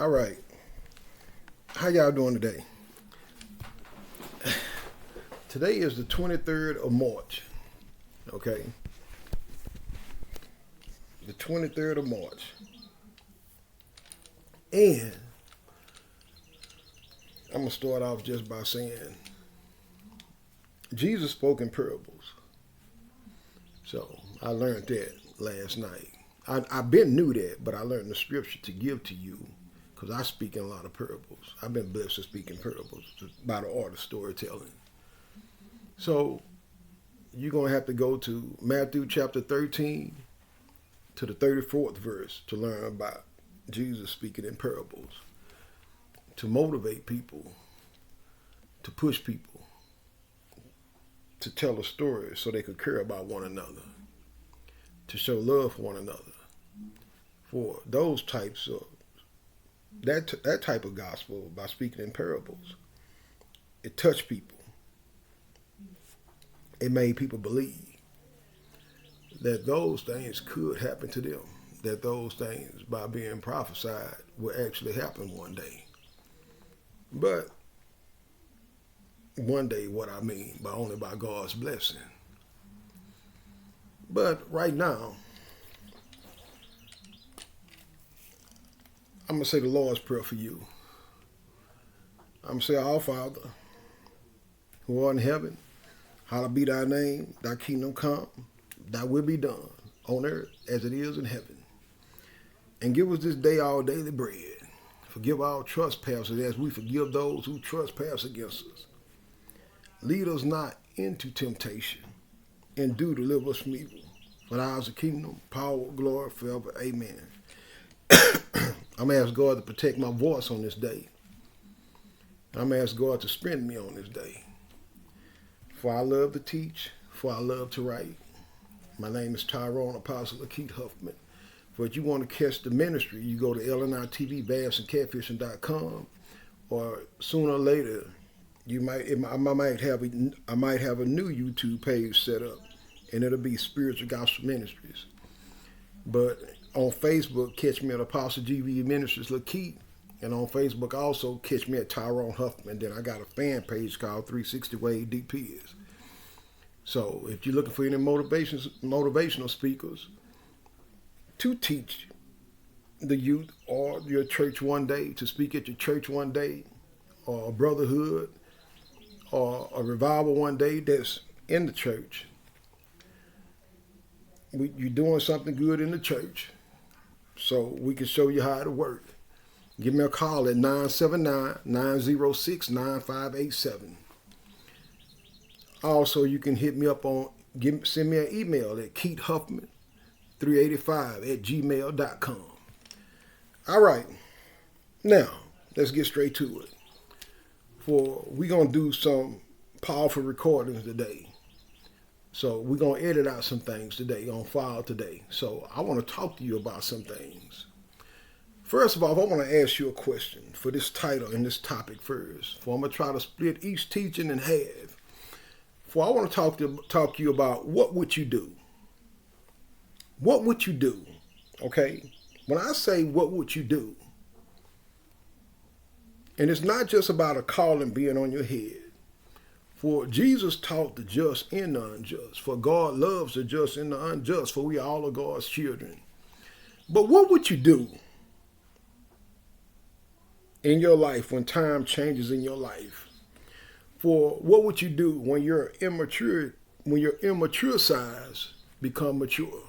All right. How y'all doing today? Today is the 23rd of March. Okay. The 23rd of March. And I'm going to start off just by saying Jesus spoke in parables. So I learned that last night. I've been knew that, but I learned the scripture to give to you because I speak in a lot of parables. I've been blessed to speak in parables by the art of storytelling. So you're going to have to go to Matthew chapter 13 to the 34th verse to learn about Jesus speaking in parables, to motivate people, to push people, to tell a story so they could care about one another, to show love for one another. For those types of, that type of gospel, by speaking in parables, it touched people. It made people believe that those things could happen to them, that those things, by being prophesied, will actually happen one day. But one day, what I mean, by only by God's blessing. But right now, I'm going to say the Lord's Prayer for you. I'm going to say, Our Father, who art in heaven, hallowed be thy name, thy kingdom come, thy will be done, on earth as it is in heaven. And give us this day our daily bread. Forgive our trespasses as we forgive those who trespass against us. Lead us not into temptation, and do deliver us from evil. For thine is the kingdom, power, glory, forever. Amen. I'm going to ask God to protect my voice on this day. I'm going to ask God to strengthen me on this day. For I love to teach, for I love to write. My name is Tyrone Apostle Lakeith Huffman. For if you want to catch the ministry, you go to LNI-TV, bassandcatfishing.com, or sooner or later, I might have a new YouTube page set up, and it'll be Spiritual Gospel Ministries. But on Facebook, catch me at Apostle GV Ministries Lakeith, and on Facebook also catch me at Tyrone Huffman. Then I got a fan page called 360 Wade DPs. So if you're looking for any motivational speakers to teach the youth or your church one day, to speak at your church one day, or a brotherhood, or a revival one day that's in the church, you're doing something good in the church, so we can show you how to work. Give me a call at 979-906-9587. Also, you can hit me up send me an email at keithhuffman385@gmail.com. All right, now let's get straight to it. For we're going to do some powerful recordings today. So we're going to edit out some things today, on file today. So I want to talk to you about some things. First of all, I want to ask you a question for this title and this topic first. For I'm going to try to split each teaching in half. For I want to talk to you about what would you do? What would you do? Okay? When I say what would you do, and it's not just about a calling being on your head. For Jesus taught the just and the unjust. For God loves the just and the unjust, for we all are God's children. But what would you do in your life when time changes in your life? For what would you do when your immature size become mature?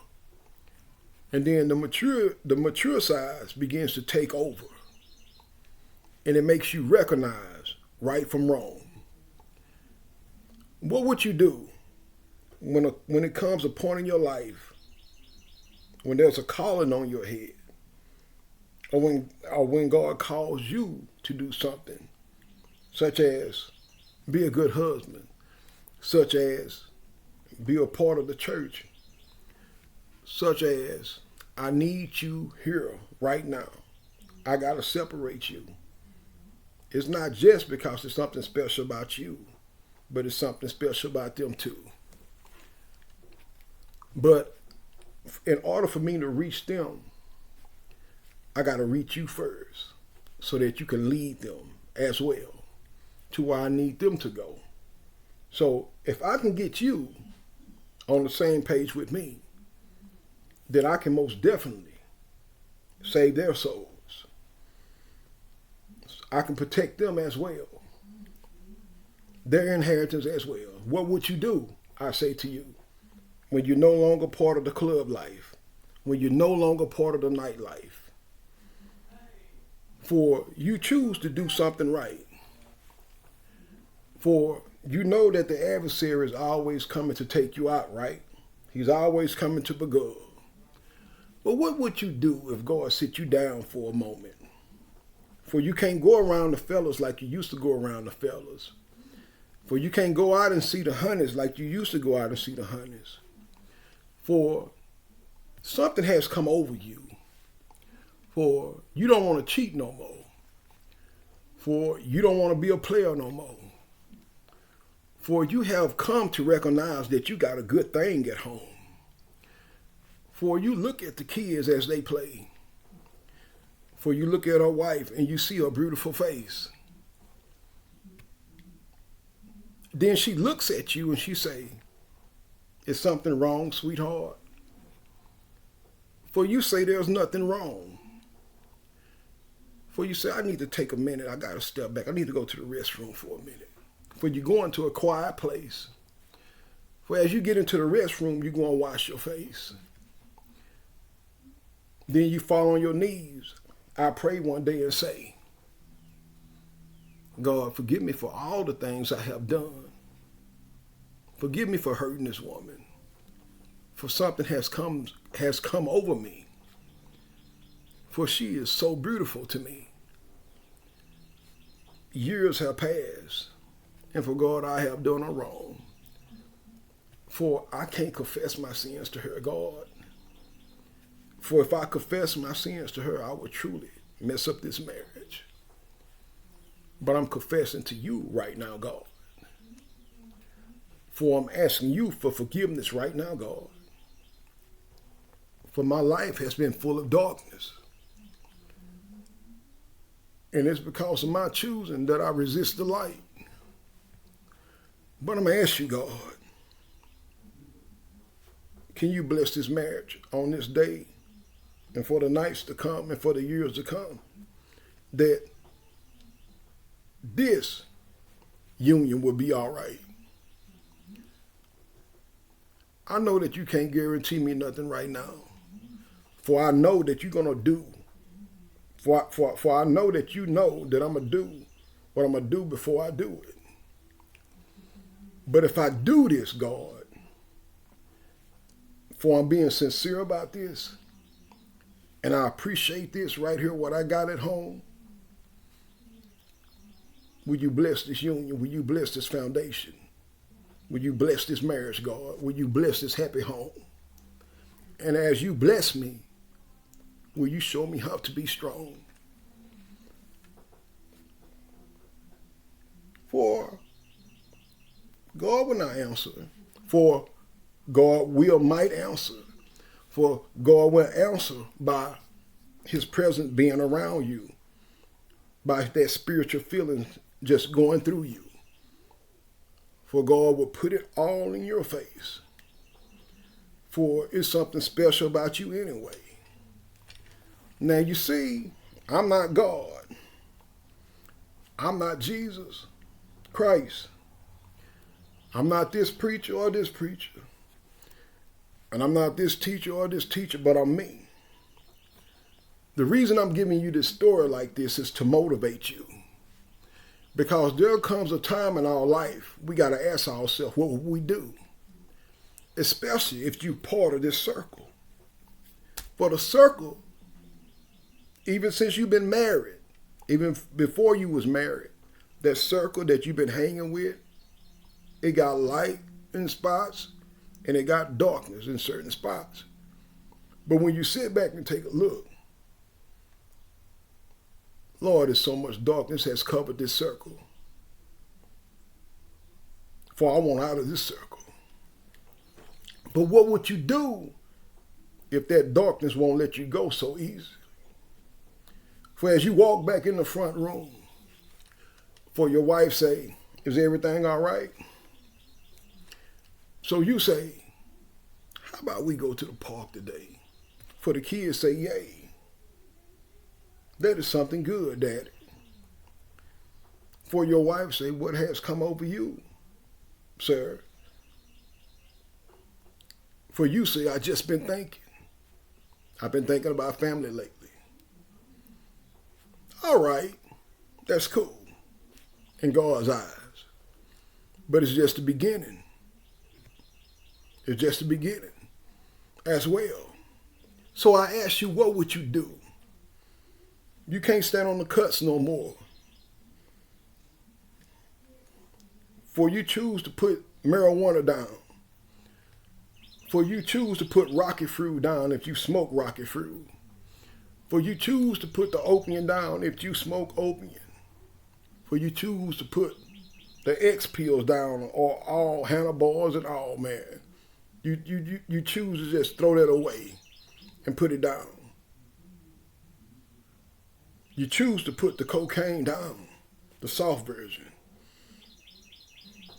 And then the mature size begins to take over. And it makes you recognize right from wrong. What would you do when it comes a point in your life when there's a calling on your head, or when God calls you to do something, such as be a good husband, such as be a part of the church, such as I need you here right now. I got to separate you. It's not just because there's something special about you, but it's something special about them too. But in order for me to reach them, I got to reach you first. so that you can lead them as well to where I need them to go. So if I can get you on the same page with me, then I can most definitely save their souls. I can protect them as well, their inheritance as well. What would you do, I say to you, when you're no longer part of the club life, when you're no longer part of the nightlife? For you choose to do something right. For you know that the adversary is always coming to take you out, right? He's always coming to beguile. But what would you do if God sit you down for a moment? For you can't go around the fellas like you used to go around the fellas. For you can't go out and see the honeys like you used to go out and see the honeys. For something has come over you. For you don't want to cheat no more. For you don't want to be a player no more. For you have come to recognize that you got a good thing at home. For you look at the kids as they play. For you look at her wife and you see her beautiful face. Then she looks at you and she say, "Is something wrong, sweetheart?" For you say there's nothing wrong. For you say, "I need to take a minute. I got to step back. I need to go to the restroom for a minute." For you go into a quiet place. For as you get into the restroom, you go and wash your face. Then you fall on your knees. I pray one day and say, "God, forgive me for all the things I have done. Forgive me for hurting this woman. For something has come over me. For she is so beautiful to me. Years have passed, and for God I have done her wrong. For I can't confess my sins to her, God. For if I confess my sins to her, I would truly mess up this marriage. But I'm confessing to you right now, God. For I'm asking you for forgiveness right now, God. For my life has been full of darkness. And it's because of my choosing that I resist the light. But I'm going to ask you, God, can you bless this marriage on this day and for the nights to come and for the years to come, that this union will be all right. I know that you can't guarantee me nothing right now, for I know that you're going to do, for I know that you know that I'm going to do what I'm going to do before I do it. But if I do this, God, for I'm being sincere about this, and I appreciate this right here, what I got at home, will you bless this union? Will you bless this foundation? Will you bless this marriage, God? Will you bless this happy home? And as you bless me, will you show me how to be strong? For God will not answer. For God might answer. For God will answer by his presence being around you, by that spiritual feeling just going through you. For God will put it all in your face. For it's something special about you anyway. Now you see, I'm not God. I'm not Jesus Christ. I'm not this preacher or this preacher. And I'm not this teacher or this teacher, but I'm me. The reason I'm giving you this story like this is to motivate you. Because there comes a time in our life we got to ask ourselves, what will we do? Especially if you're part of this circle. For the circle, even since you've been married, even before you was married, that circle that you've been hanging with, it got light in spots and it got darkness in certain spots. But when you sit back and take a look, Lord, there's so much darkness has covered this circle. For I want out of this circle. But what would you do if that darkness won't let you go so easy? For as you walk back in the front room, for your wife say, is everything all right? So you say, how about we go to the park today? For the kids say, yay. That is something good, Daddy. For your wife say, what has come over you, sir? For you say, I just been thinking. I've been thinking about family lately. All right, that's cool in God's eyes. But it's just the beginning. It's just the beginning as well. So I ask you, what would you do? You can't stand on the cuts no more. For you choose to put marijuana down. For you choose to put rocket fruit down if you smoke rocket fruit. For you choose to put the opium down if you smoke opium. For you choose to put the X pills down or all handlebars and all, man. You choose to just throw that away and put it down. You choose to put the cocaine down, the soft version.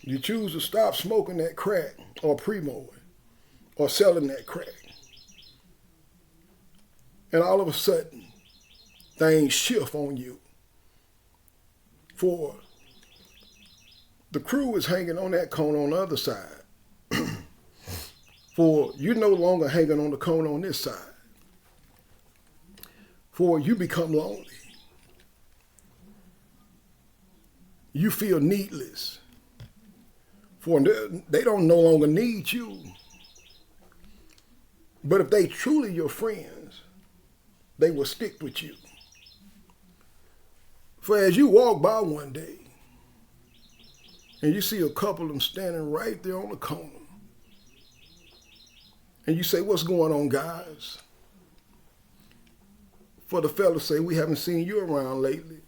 You choose to stop smoking that crack or primo or selling that crack. And all of a sudden, things shift on you. For the crew is hanging on that cone on the other side. For you're no longer hanging on the cone on this side. For you become lonely. You feel needless. For they don't no longer need you. But if they truly your friends, they will stick with you. For as you walk by one day, and you see a couple of them standing right there on the corner, and you say, what's going on, guys? For the fellas say, we haven't seen you around lately.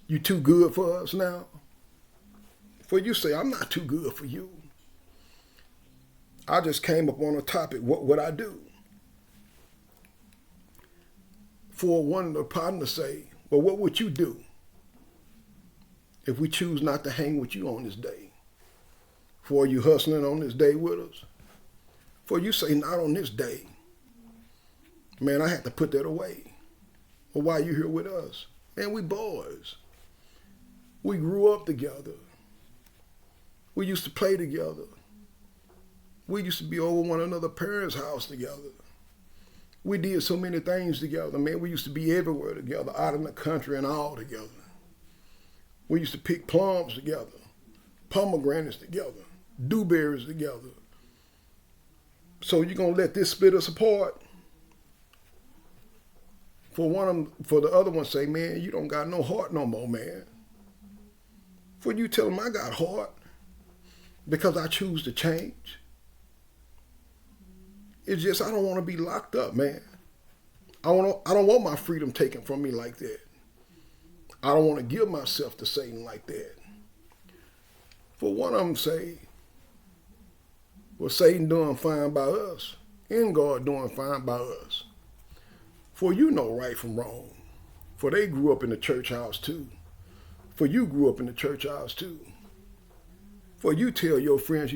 You too good for us now? For you say, I'm not too good for you. I just came up on a topic, what would I do? For one of the partners say, well, what would you do if we choose not to hang with you on this day? For you hustling on this day with us? For you say, not on this day. Man, I had to put that away. Well, why are you here with us? Man, we boys. We grew up together. We used to play together. We used to be over one another's parents' house together. We did so many things together, man. We used to be everywhere together, out in the country and all together. We used to pick plums together, pomegranates together, dewberries together. So you're gonna let this split us apart? For the other one say, man, you don't got no heart no more, man. For you tell them I got heart because I choose to change. It's just I don't want to be locked up, man. I don't want my freedom taken from me like that. I don't want to give myself to Satan like that. For one of them say, well, Satan doing fine by us, and God doing fine by us. For you know right from wrong. For they grew up in the church house too. For you grew up in the church house too. For you tell your friends,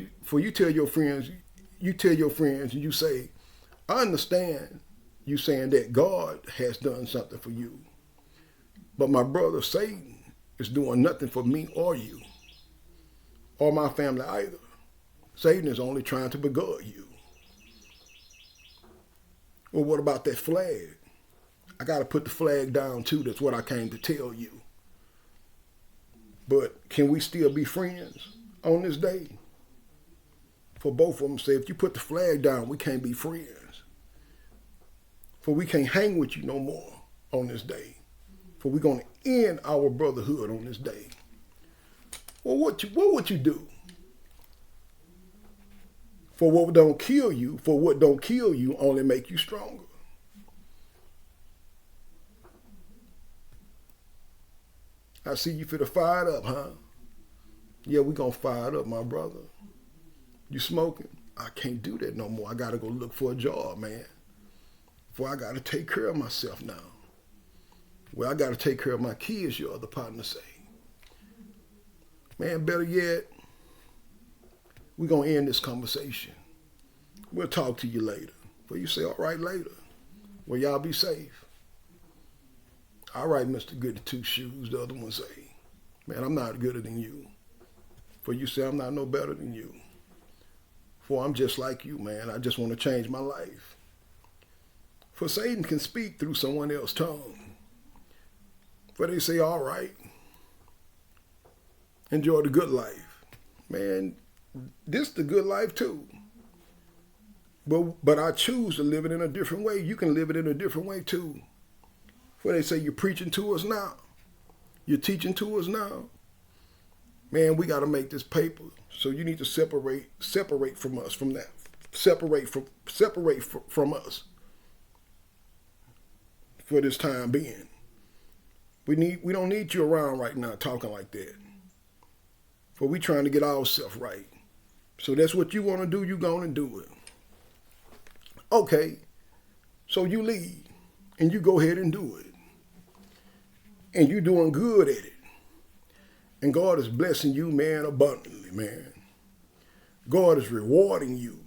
and you say, I understand you saying that God has done something for you. But my brother Satan is doing nothing for me or you, or my family either. Satan is only trying to beguile you. Well, what about that flag? I got to put the flag down too. That's what I came to tell you. But can we still be friends on this day? For both of them say, if you put the flag down, we can't be friends. For we can't hang with you no more on this day. For we're going to end our brotherhood on this day. Well, what would you do? For what don't kill you, only make you stronger. I see you finna fire it up, huh? Yeah, we gonna fire it up, my brother. You smoking? I can't do that no more. I gotta go look for a job, man. For I gotta take care of myself now. Well, I got to take care of my kids, your other partner say. Man, better yet, we're going to end this conversation. We'll talk to you later. Well, you say, all right, later. Well, y'all be safe. All right, Mr. Goody Two Shoes, the other one say. Man, I'm not gooder than you. For you say I'm not no better than you. For I'm just like you, man. I just want to change my life. For Satan can speak through someone else's tongue. For they say, all right, enjoy the good life. Man, this is the good life too. But I choose to live it in a different way. You can live it in a different way too. For they say, you're preaching to us now. You're teaching to us now. Man, we got to make this paper. So you need to separate from us from that. Separate from us for this time being. We don't need you around right now talking like that. For we trying to get ourselves right. So that's what you want to do, you going to do it. Okay, so you leave and you go ahead and do it. And you're doing good at it. And God is blessing you, man, abundantly, man. God is rewarding you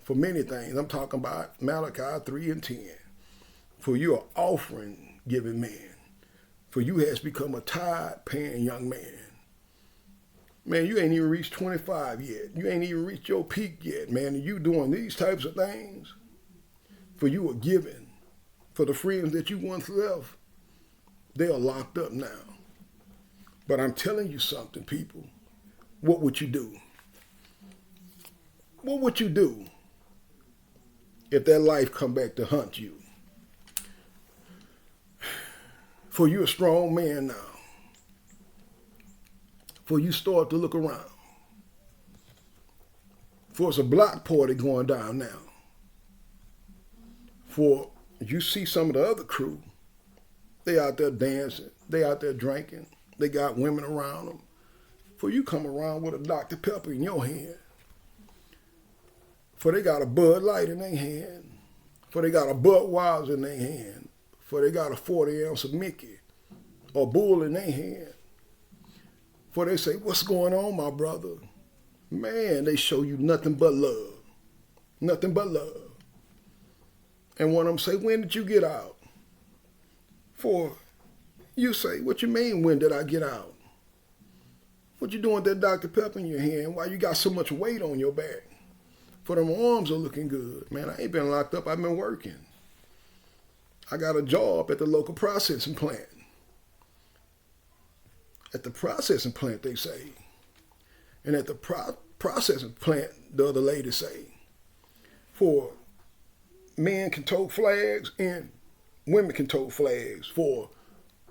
for many things. I'm talking about Malachi 3 and 10. For you are offering giving man. For you has become a tithe-paying young man. Man, you ain't even reached 25 yet. You ain't even reached your peak yet, man. And you doing these types of things. For you are giving. For the friends that you once left, they are locked up now. But I'm telling you something, people. What would you do? What would you do if that life come back to hunt you? For you're a strong man now. For you start to look around. For it's a block party going down now. For you see some of the other crew, they out there dancing, they out there drinking, they got women around them. For you come around with a Dr. Pepper in your hand. For they got a Bud Light in their hand. For they got a Budweiser in their hand. For they got a 40 ounce of Mickey or Bull in their hand. For they say, what's going on, my brother? Man, they show you nothing but love. Nothing but love. And one of them say, when did you get out? For you say, what you mean, when did I get out? What you doing with that Dr. Pepper in your hand? Why you got so much weight on your back? For them arms are looking good. Man, I ain't been locked up. I've been working. I got a job at the local processing plant. At the processing plant, they say. And at the processing plant, the other lady say, for men can tote flags and women can tote flags. For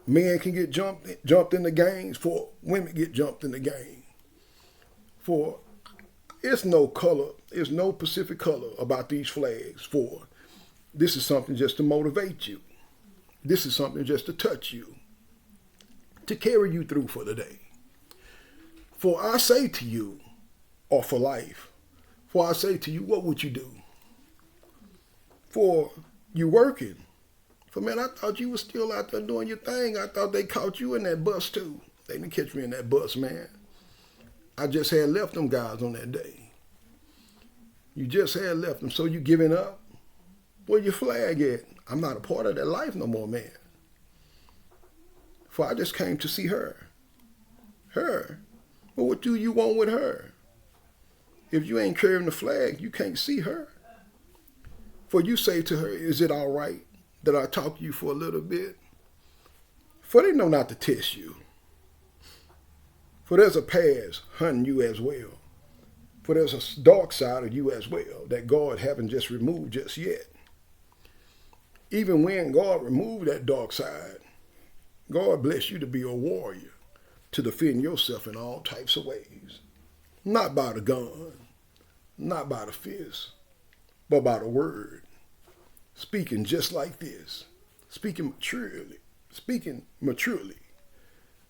men can get jumped in the gangs. For women get jumped in the gang. For it's no color, it's no specific color about these flags. For this is something just to motivate you. This is something just to touch you. To carry you through for the day. For I say to you, or for life, for I say to you, what would you do? For you working. For man, I thought you were still out there doing your thing. I thought they caught you in that bus too. They didn't catch me in that bus, man. I just had left them guys on that day. You just had left them, so you giving up? Where your flag at? I'm not a part of that life no more, man. For I just came to see her. Her? Well, what do you want with her? If you ain't carrying the flag, you can't see her. For you say to her, is it all right that I talk to you for a little bit? For they know not to test you. For there's a past hunting you as well. For there's a dark side of you as well that God haven't just removed just yet. Even when God removed that dark side, God bless you to be a warrior, to defend yourself in all types of ways. Not by the gun, not by the fist, but by the word. Speaking just like this, speaking maturely,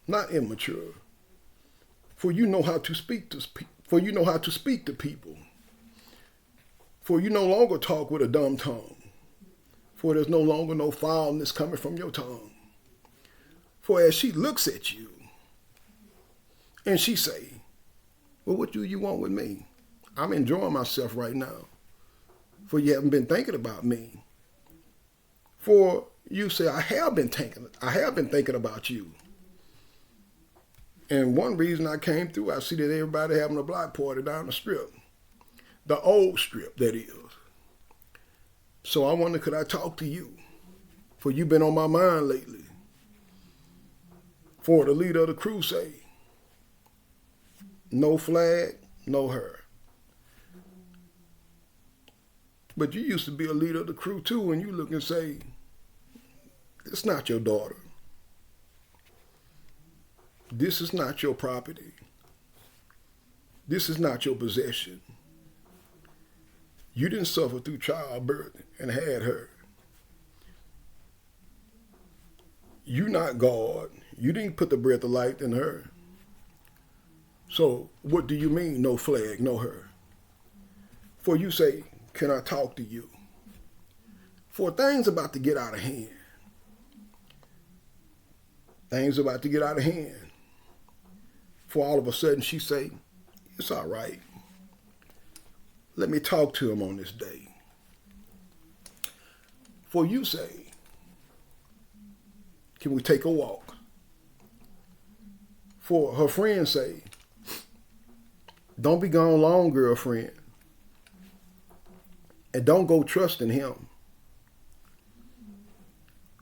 not immature. For you know how to speak to people. For you no longer talk with a dumb tongue. For there's no longer no foulness coming from your tongue. For as she looks at you and she say, well, what do you want with me? I'm enjoying myself right now. For you haven't been thinking about me. For you say, I have been thinking about you. And one reason I came through, I see that everybody having a block party down the strip. The old strip, that is. So I wonder, could I talk to you? For you've been on my mind lately. For the leader of the crusade. No flag, no her. But you used to be a leader of the crew too, and you look and say, it's not your daughter. This is not your property. This is not your possession. You didn't suffer through childbirth and had her. You not God. You didn't put the breath of life in her. So what do you mean, no flag, no her? For you say, can I talk to you? For things about to get out of hand. Things about to get out of hand. For all of a sudden she say, it's all right. Let me talk to him on this day. For you say, can we take a walk? For her friends say, don't be gone long, girlfriend. And don't go trusting him.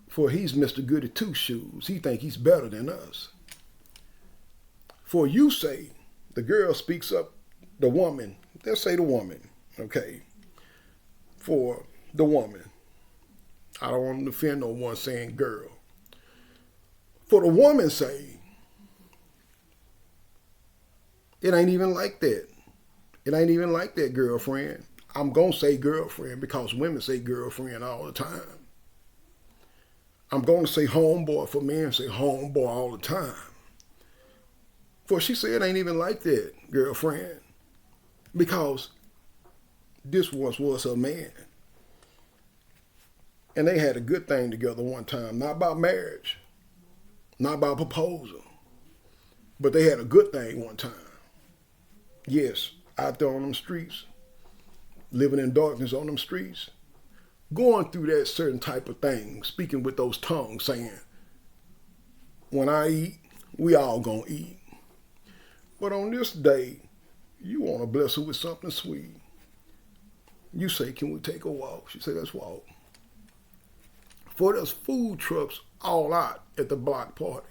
For he's Mr. Goody Two Shoes. He think he's better than us. For you say, the girl speaks up, the woman, let's say the woman, okay? For the woman. I don't want to offend no one saying girl. For the woman say, it ain't even like that. It ain't even like that, girlfriend. I'm going to say girlfriend because women say girlfriend all the time. I'm going to say homeboy for men say homeboy all the time. For she said it ain't even like that, girlfriend. Because this once was her man. And they had a good thing together one time. Not about marriage. Not about proposal. But they had a good thing one time. Yes, out there on them streets. Living in darkness on them streets. Going through that certain type of thing. Speaking with those tongues saying, when I eat, we all gonna eat. But on this day, you want to bless her with something sweet. You say, can we take a walk? She said, let's walk. For there's food trucks all out at the block party.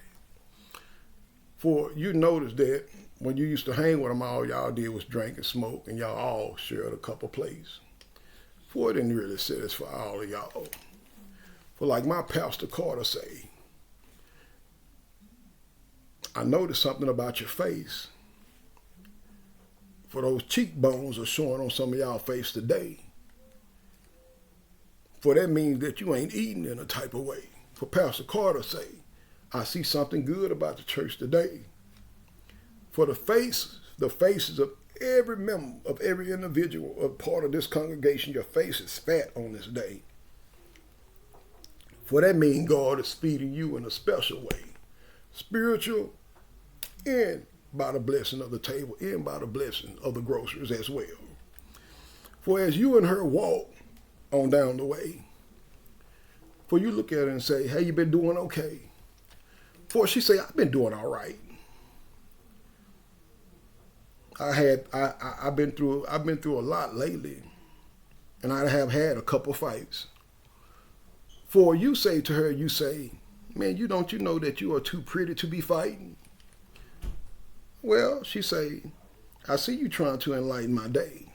For you notice that when you used to hang with them, all y'all did was drink and smoke, and y'all all shared a couple plates. For it didn't really satisfy all of y'all. For like my Pastor Carter say, I noticed something about your face. For those cheekbones are showing on some of y'all face today. For that means that you ain't eating in a type of way. For Pastor Carter say, I see something good about the church today. For the faces of every member, of every individual, of part of this congregation, your face is fat on this day. For that means God is feeding you in a special way. Spiritual and by the blessing of the table and by the blessing of the groceries as well. For as you and her walk on down the way, for you look at her and say, hey, you been doing okay? For she say, I've been doing all right. I've been through a lot lately, and I have had a couple fights. For you say to her, you say, man, you know that you are too pretty to be fighting? Well, she say, I see you trying to enlighten my day.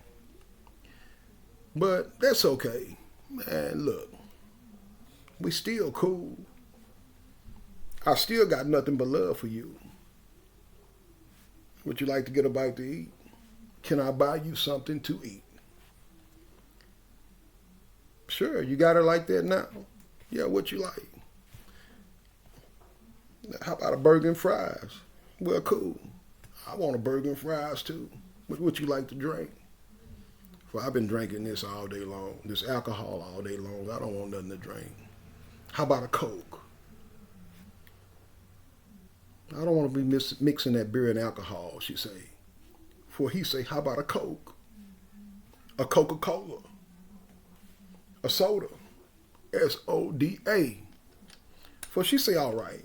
But that's okay. Man, look, we still cool. I still got nothing but love for you. Would you like to get a bite to eat? Can I buy you something to eat? Sure, you got her like that now? Yeah, what you like? How about a burger and fries? Well, cool. I want a burger and fries too. What would you like to drink? Well, I've been drinking this all day long, this alcohol all day long. I don't want nothing to drink. How about a Coke? I don't want to be mixing that beer and alcohol, she say. For he say, how about a Coke? A Coca-Cola? A soda? S-O-D-A. For she say, all right.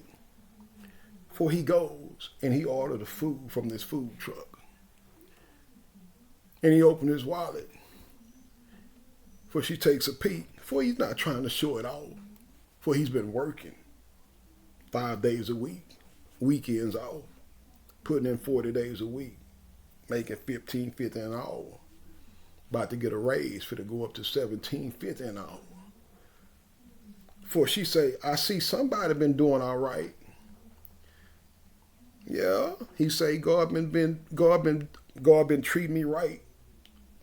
For he goes and he ordered the food from this food truck. And he opened his wallet. For she takes a peek. For he's not trying to show it off. For he's been working 5 days a week, weekends off, putting in 40 days a week, making $15.50 an hour. About to get a raise for to go up to $17.50 an hour. For she say, I see somebody been doing all right. Yeah, he say, God been treating me right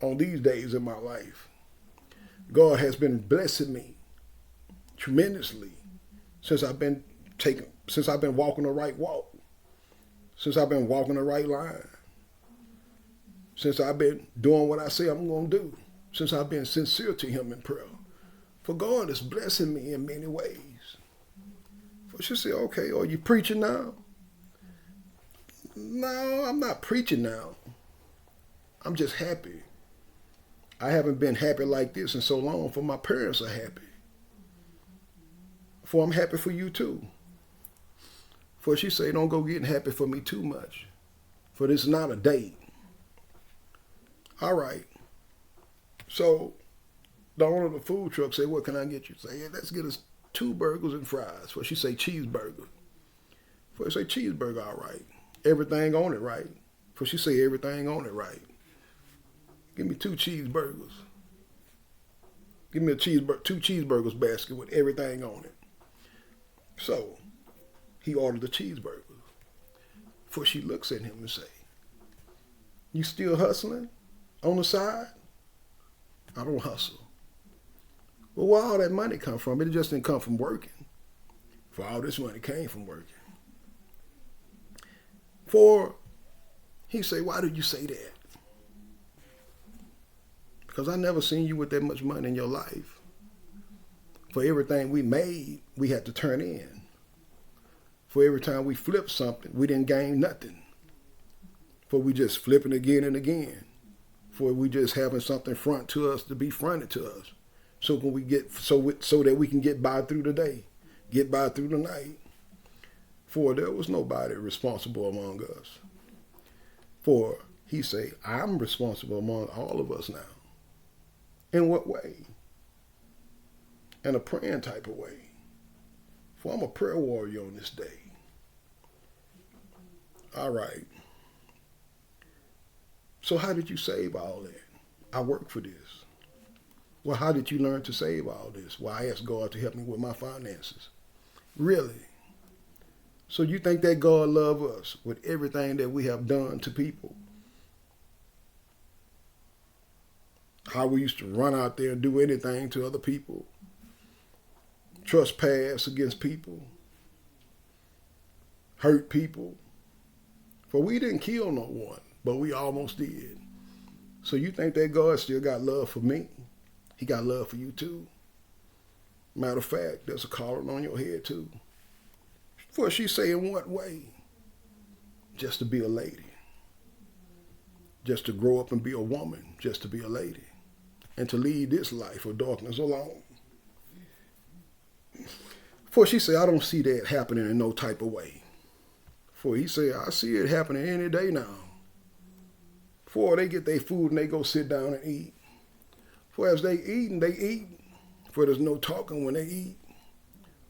on these days in my life. God has been blessing me tremendously since I've been walking the right walk, since I've been walking the right line, since I've been doing what I say I'm going to do, since I've been sincere to him in prayer. For God is blessing me in many ways. For she said, okay, are you preaching now? No, I'm not preaching now. I'm just happy. I haven't been happy like this in so long, for my parents are happy. For I'm happy for you too. For she say, don't go getting happy for me too much. For this is not a date. All right. So the owner of the food truck say, what can I get you? Say, yeah, let's get us 2 burgers and fries. For she say, cheeseburger. For he say, cheeseburger, all right. Everything on it, right? For she say, everything on it, right. Give me 2 cheeseburgers. Give me a 2 cheeseburgers basket with everything on it. So he ordered the cheeseburger. For she looks at him and say, you still hustling on the side? I don't hustle. Well, where all that money come from? It just didn't come from working. For all this money came from working. For he say, why did you say that? Because I never seen you with that much money in your life. For everything we made, we had to turn in. For every time we flipped something, we didn't gain nothing. For we just flipping again and again. For we just having something front to us to be fronted to us. So that we can get by through the day, get by through the night. For there was nobody responsible among us. For he say, I'm responsible among all of us now. In what way? In a praying type of way. For I'm a prayer warrior on this day. All right. So how did you save all that? I work for this. Well, how did you learn to save all this? Well, I asked God to help me with my finances. Really? So you think that God loves us with everything that we have done to people? How we used to run out there and do anything to other people. Trespass against people. Hurt people. For we didn't kill no one, but we almost did. So you think that God still got love for me? He got love for you too. Matter of fact, there's a calling on your head too. For she say, in what way? Just to be a lady. Just to grow up and be a woman. Just to be a lady. And to lead this life of darkness alone. For she say, I don't see that happening in no type of way. For he say, I see it happening any day now. For they get their food and they go sit down and eat. For as they eat and they eat, for there's no talking when they eat.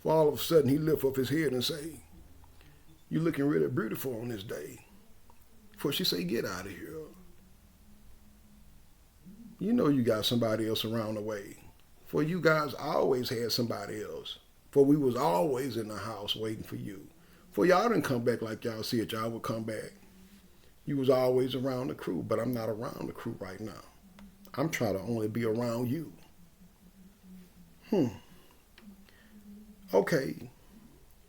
For all of a sudden he lift up his head and say, you looking really beautiful on this day. For she say, get out of here. You know you got somebody else around the way. For you guys always had somebody else. For we was always in the house waiting for you. For y'all didn't come back like y'all said y'all would come back. You was always around the crew, but I'm not around the crew right now. I'm trying to only be around you. Okay,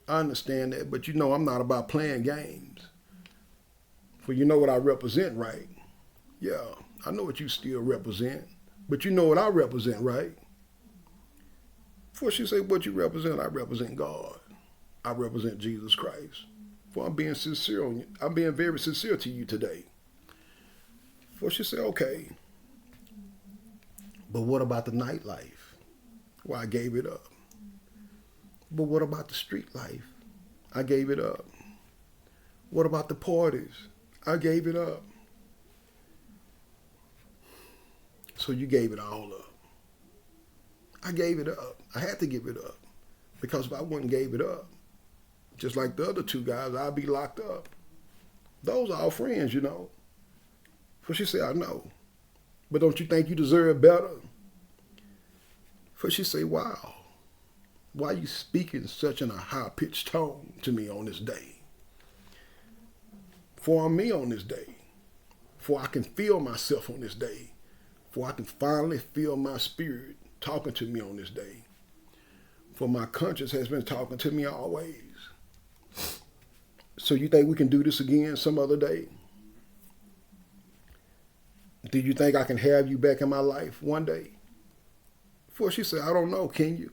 I understand that, but you know I'm not about playing games. For you know what I represent, right? Yeah, I know what you still represent, but you know what I represent, right? For she say, what you represent? I represent God. I represent Jesus Christ. For I'm being sincere on you. I'm being very sincere to you today. For she said, okay. But what about the nightlife? Well, I gave it up. But what about the street life? I gave it up. What about the parties? I gave it up. So you gave it all up. I gave it up. I had to give it up. Because if I wouldn't gave it up, just like the other two guys, I'd be locked up. Those are all friends, you know. So she said, I know. But don't you think you deserve better? For she said, wow. Why are you speaking such in a high-pitched tone to me on this day? For I'm me on this day. For I can feel myself on this day. For I can finally feel my spirit talking to me on this day. For my conscience has been talking to me always. So you think we can do this again some other day? Do you think I can have you back in my life one day? For she said, I don't know, can you?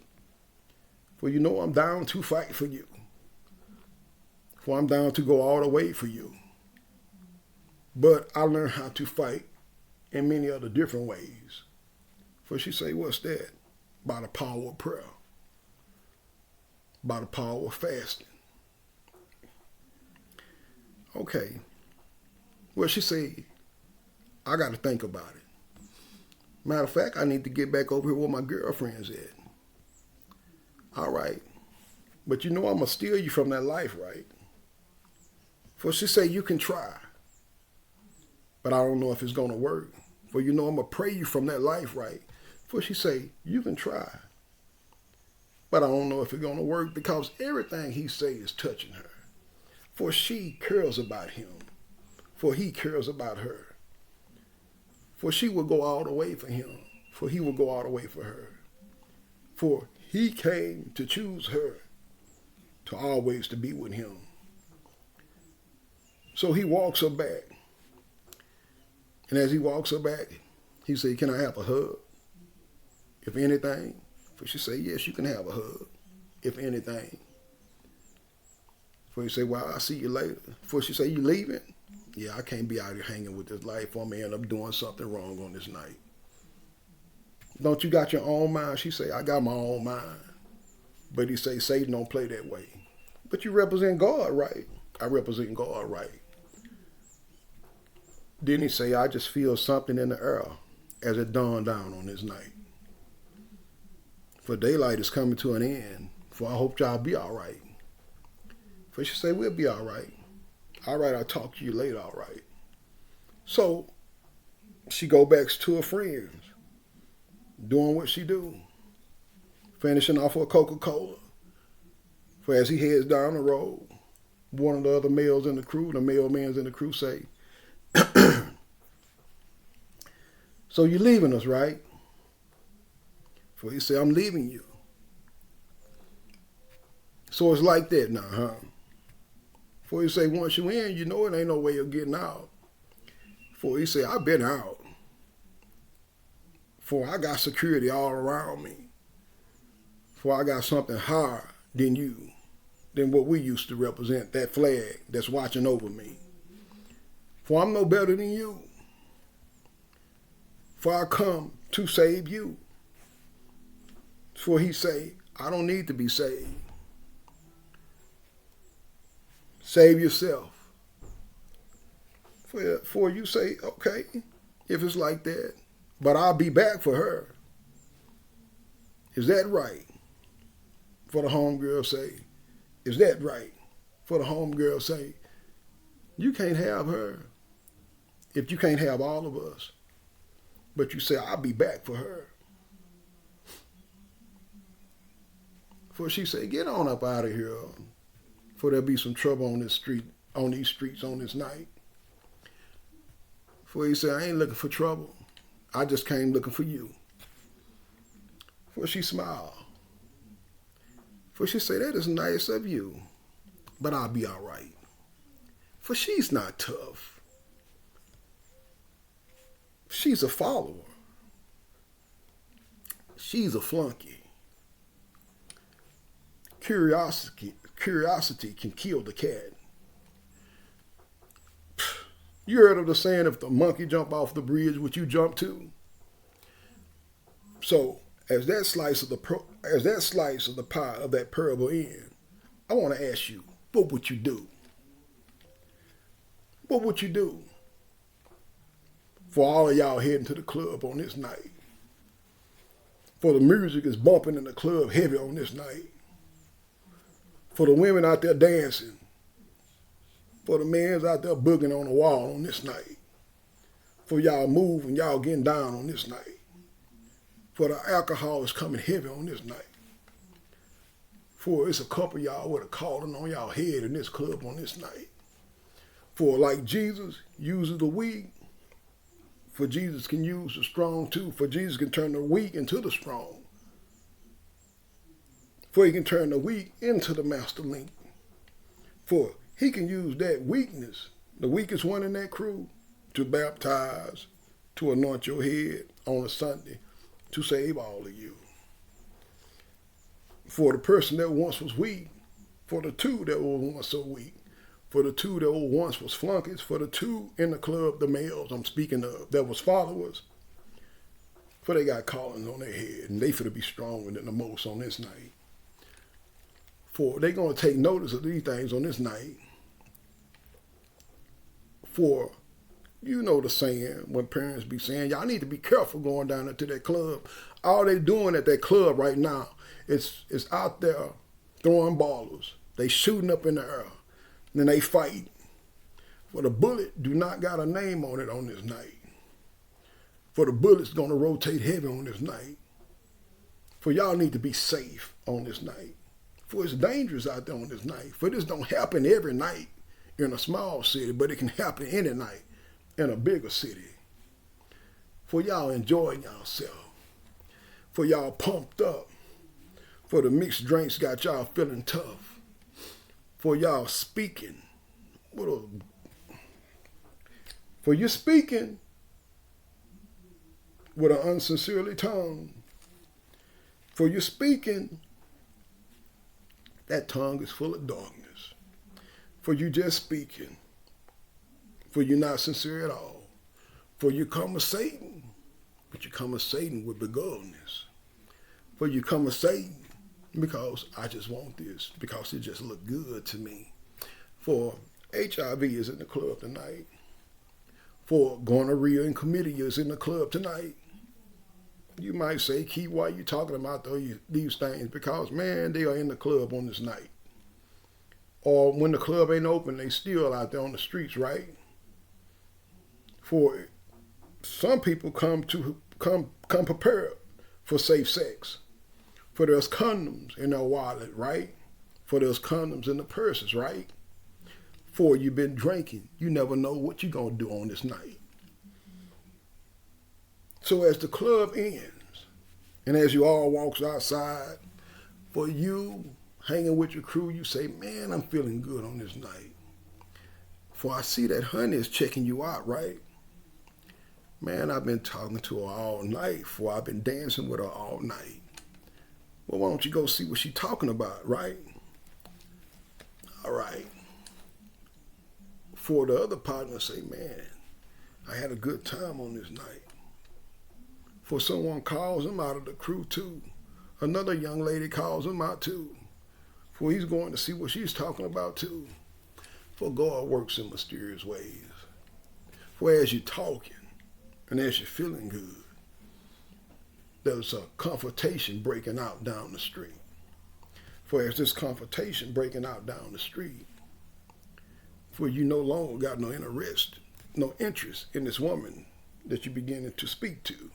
For you know I'm down to fight for you. For I'm down to go all the way for you. But I learned how to fight in many other different ways. For she said, what's that? By the power of prayer. By the power of fasting. Okay. Well, she said, I got to think about it. Matter of fact, I need to get back over here where my girlfriend's at. All right. But you know I'm going to steal you from that life, right? For she said, you can try. But I don't know if it's going to work. For you know I'm going to pray you from that life, right? For she say, you can try. But I don't know if it's going to work because everything he say is touching her. For she cares about him. For he cares about her. For she will go all the way for him. For he will go all the way for her. For he came to choose her to always to be with him. So he walks her back. And as he walks her back, he said, can I have a hug? If anything. For she said, yes, you can have a hug. If anything. For he said, well, I'll see you later. For she said, you leaving? Yeah, I can't be out here hanging with this life. I'm going to end up doing something wrong on this night. Don't you got your own mind? She say, I got my own mind. But he say, Satan don't play that way. But you represent God, right? I represent God, right? Then he say, I just feel something in the air as it dawned down on this night. For daylight is coming to an end. For I hope y'all be all right. For she say, we'll be all right. All right, I'll talk to you later, all right. So she go back to her friends, doing what she do, finishing off her Coca-Cola. For as he heads down the road, one of the other males in the crew, the male mans in the crew say, so you're leaving us, right? For he said, I'm leaving you. So it's like that now, huh? For he say, once you in, you know it ain't no way of getting out. For he say, I've been out. For I got security all around me. For I got something higher than you, than what we used to represent, that flag that's watching over me. For I'm no better than you. For I come to save you. For he say, I don't need to be saved. Save yourself. For you say, okay, if it's like that, but I'll be back for her. Is that right? For the homegirl say, is that right? For the homegirl say, you can't have her if you can't have all of us. But you say, I'll be back for her. For she say, get on up out of here. For there'll be some trouble on this street, on these streets on this night. For he said, I ain't looking for trouble. I just came looking for you. For she smiled. For she said, that is nice of you, but I'll be all right. For she's not tough. She's a follower. She's a flunky. Curiosity can kill the cat. You heard of the saying, if the monkey jump off the bridge, would you jump too? So as that slice of the pie of that parable end, I want to ask you, what would you do? What would you do for all of y'all heading to the club on this night? For the music is bumping in the club heavy on this night. For the women out there dancing. For the men's out there booging on the wall on this night. For y'all moving, y'all getting down on this night. For the alcohol is coming heavy on this night. For it's a couple of y'all with a calling on y'all head in this club on this night. For like Jesus uses the weak, for Jesus can use the strong too. For Jesus can turn the weak into the strong. For he can turn the weak into the master link. For he can use that weakness, the weakest one in that crew, to baptize, to anoint your head on a Sunday, to save all of you. For the person that once was weak, for the two that were once so weak, for the two that once was flunkies, for the two in the club, the males I'm speaking of, that was followers, for they got callings on their head, and they finna be stronger than the most on this night. For they gonna take notice of these things on this night. For you know the saying, when parents be saying, y'all need to be careful going down into that club. All they doing at that club right now is out there throwing ballers. They shooting up in the air. And then they fight. For the bullet do not got a name on it on this night. For the bullet's going to rotate heavy on this night. For y'all need to be safe on this night. For it's dangerous out there on this night. For this don't happen every night in a small city, but it can happen any night in a bigger city. For y'all enjoying yourself. For y'all pumped up. For the mixed drinks got y'all feeling tough. For y'all speaking. For you speaking with an unsincerely tongue. For you speaking, that tongue is full of darkness. For you just speaking. For you not sincere at all. For you conversating, but you conversating with beguileness. For you conversating because I just want this, because it just look good to me. For HIV is in the club tonight. For gonorrhea and chlamydia is in the club tonight. You might say, Keith, why are you talking about these things? Because, man, they are in the club on this night. Or when the club ain't open, they still out there on the streets, right? For some people come prepared for safe sex. For there's condoms in their wallet, right? For there's condoms in the purses, right? For you've been drinking. You never know what you're going to do on this night. So as the club ends, and as you all walks outside, for you hanging with your crew, you say, man, I'm feeling good on this night. For I see that honey is checking you out, right? Man, I've been talking to her all night, for I've been dancing with her all night. Well, why don't you go see what she's talking about, right? All right. For the other partner say, man, I had a good time on this night. For someone calls him out of the crew too. Another young lady calls him out too. For he's going to see what she's talking about too. For God works in mysterious ways. For as you're talking and as you're feeling good, there's a confrontation breaking out down the street. For as this confrontation breaking out down the street, for you no longer got no interest in this woman that you're beginning to speak to,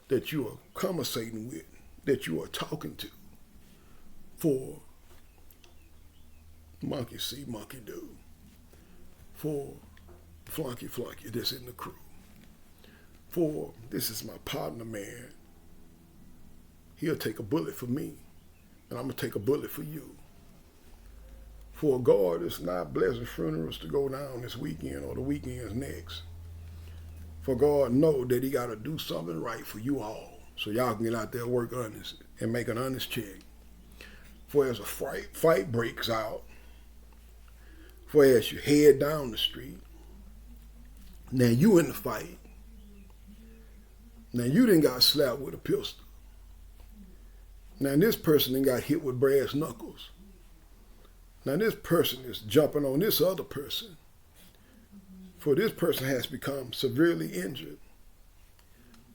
that you are conversating with, that you are talking to. For monkey see, monkey do. For flunky that's in the crew. For this is my partner, man. He'll take a bullet for me, and I'm going to take a bullet for you. For God is not blessing funerals to go down this weekend or the weekends next. For God know that he got to do something right for you all, so y'all can get out there, work honest, and make an honest check. For as a fight breaks out, for as you head down the street, Now you in the fight. Now you done got slapped with a pistol. Now this person done got hit with brass knuckles. Now this person is jumping on this other person. For this person has become severely injured.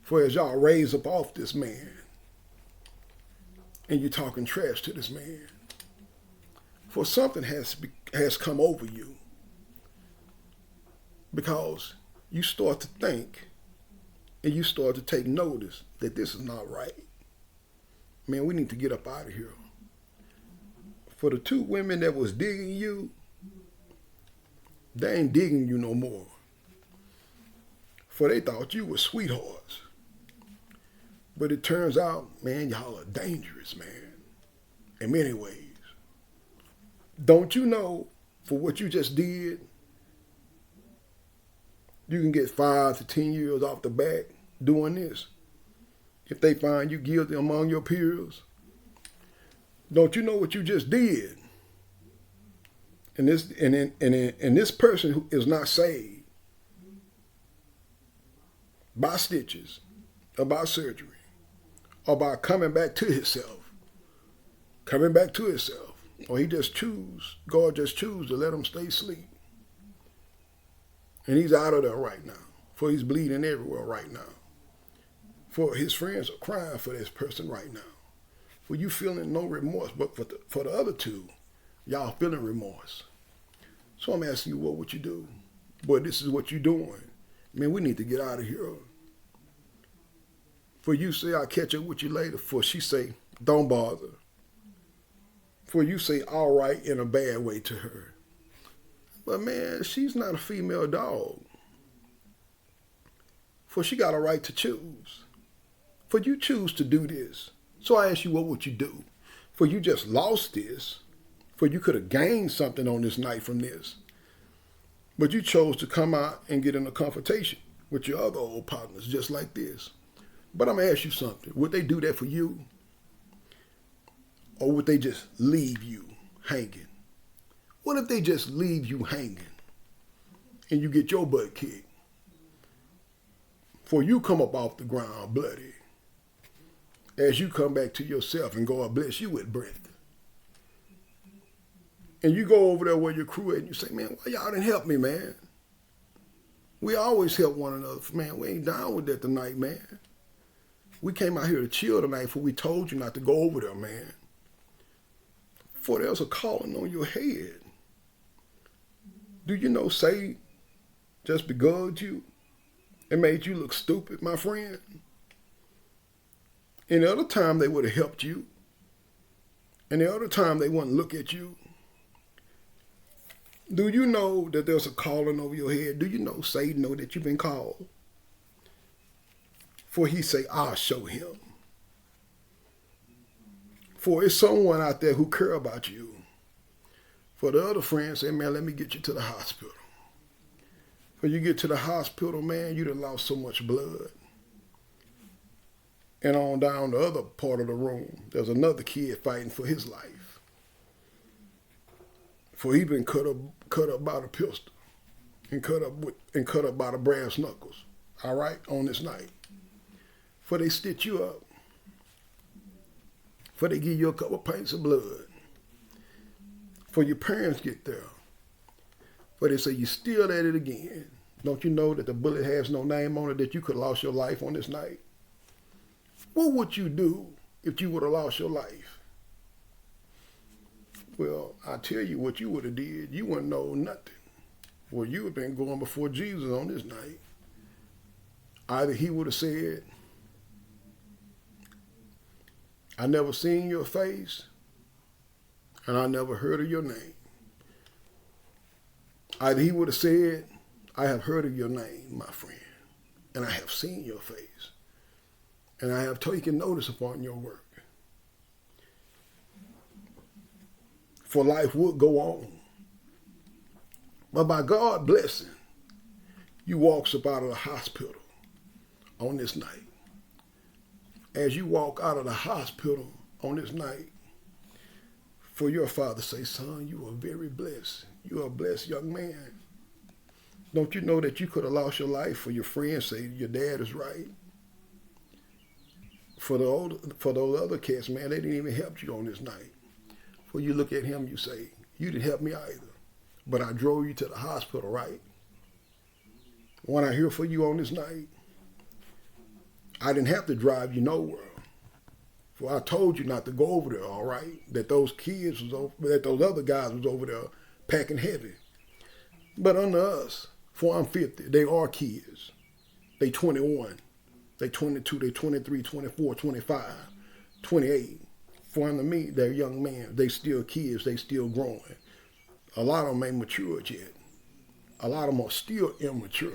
For as y'all raise up off this man, and you're talking trash to this man, for something has come over you. Because you start to think and you start to take notice that this is not right. Man, we need to get up out of here. For the two women that was digging you, they ain't digging you no more. For they thought you were sweethearts. But it turns out, man, y'all are dangerous, man. In many ways. Don't you know, for what you just did, you can get 5 to 10 years off the back doing this. If they find you guilty among your peers. Don't you know what you just did? And this person who is not saved by stitches, or by surgery, or by coming back to himself, or God just choose to let him stay asleep. And he's out of there right now, for he's bleeding everywhere right now. For his friends are crying for this person right now. For you feeling no remorse, but for the other two, y'all feeling remorse. So I'm asking you, what would you do? Boy, this is what you're doing. Man, we need to get out of here. For you say, I'll catch up with you later. For she say, don't bother. For you say, all right, in a bad way to her. But man, she's not a female dog. For she got a right to choose. For you choose to do this. So I ask you, what would you do? For you just lost this. For you could have gained something on this night from this. But you chose to come out and get in a confrontation with your other old partners just like this. But I'm going to ask you something. Would they do that for you? Or would they just leave you hanging? What if they just leave you hanging and you get your butt kicked? For you come up off the ground bloody. As you come back to yourself and God bless you with breath. And you go over there where your crew at and you say, man, why y'all didn't help me, man? We always help one another. Man, we ain't down with that tonight, man. We came out here to chill tonight for we told you not to go over there, man. For there's a calling on your head. Do you know Satan just beguiled you and made you look stupid, my friend? Any other time they would have helped you. Any other time they wouldn't look at you. Do you know that there's a calling over your head? Do you know Satan know that you've been called? For he say, I'll show him. For it's someone out there who care about you. For the other friend say, man, let me get you to the hospital. When you get to the hospital, man, you done lost so much blood. And on down the other part of the room, there's another kid fighting for his life. For he been cut up by the pistol and cut up by the brass knuckles. All right, on this night. For they stitch you up. For they give you a couple pints of blood. For your parents get there. For they say you still at it again. Don't you know that the bullet has no name on it, that you could have lost your life on this night? What would you do if you would have lost your life? Well, I tell you what you would have did. You wouldn't know nothing. Well, you would have been going before Jesus on this night. Either he would have said, I never seen your face, and I never heard of your name. Either he would have said, I have heard of your name, my friend, and I have seen your face, and I have taken notice upon your work. For life would go on. But by God's blessing, you walks up out of the hospital on this night. As you walk out of the hospital on this night, for your father say, son, you are very blessed. You are a blessed young man. Don't you know that you could have lost your life for your friends say your dad is right? For those other cats, man, they didn't even help you on this night. For you look at him, you say, you didn't help me either. But I drove you to the hospital, right? When I hear for you on this night, I didn't have to drive you nowhere. For I told you not to go over there, all right? That those kids was over, that those other guys was over there packing heavy. But under us, for I'm 50, they are kids. They 21. They 22, they 23, 24, 25, 28. For under me, they're young men. They still kids. They still growing. A lot of them ain't matured yet. A lot of them are still immature.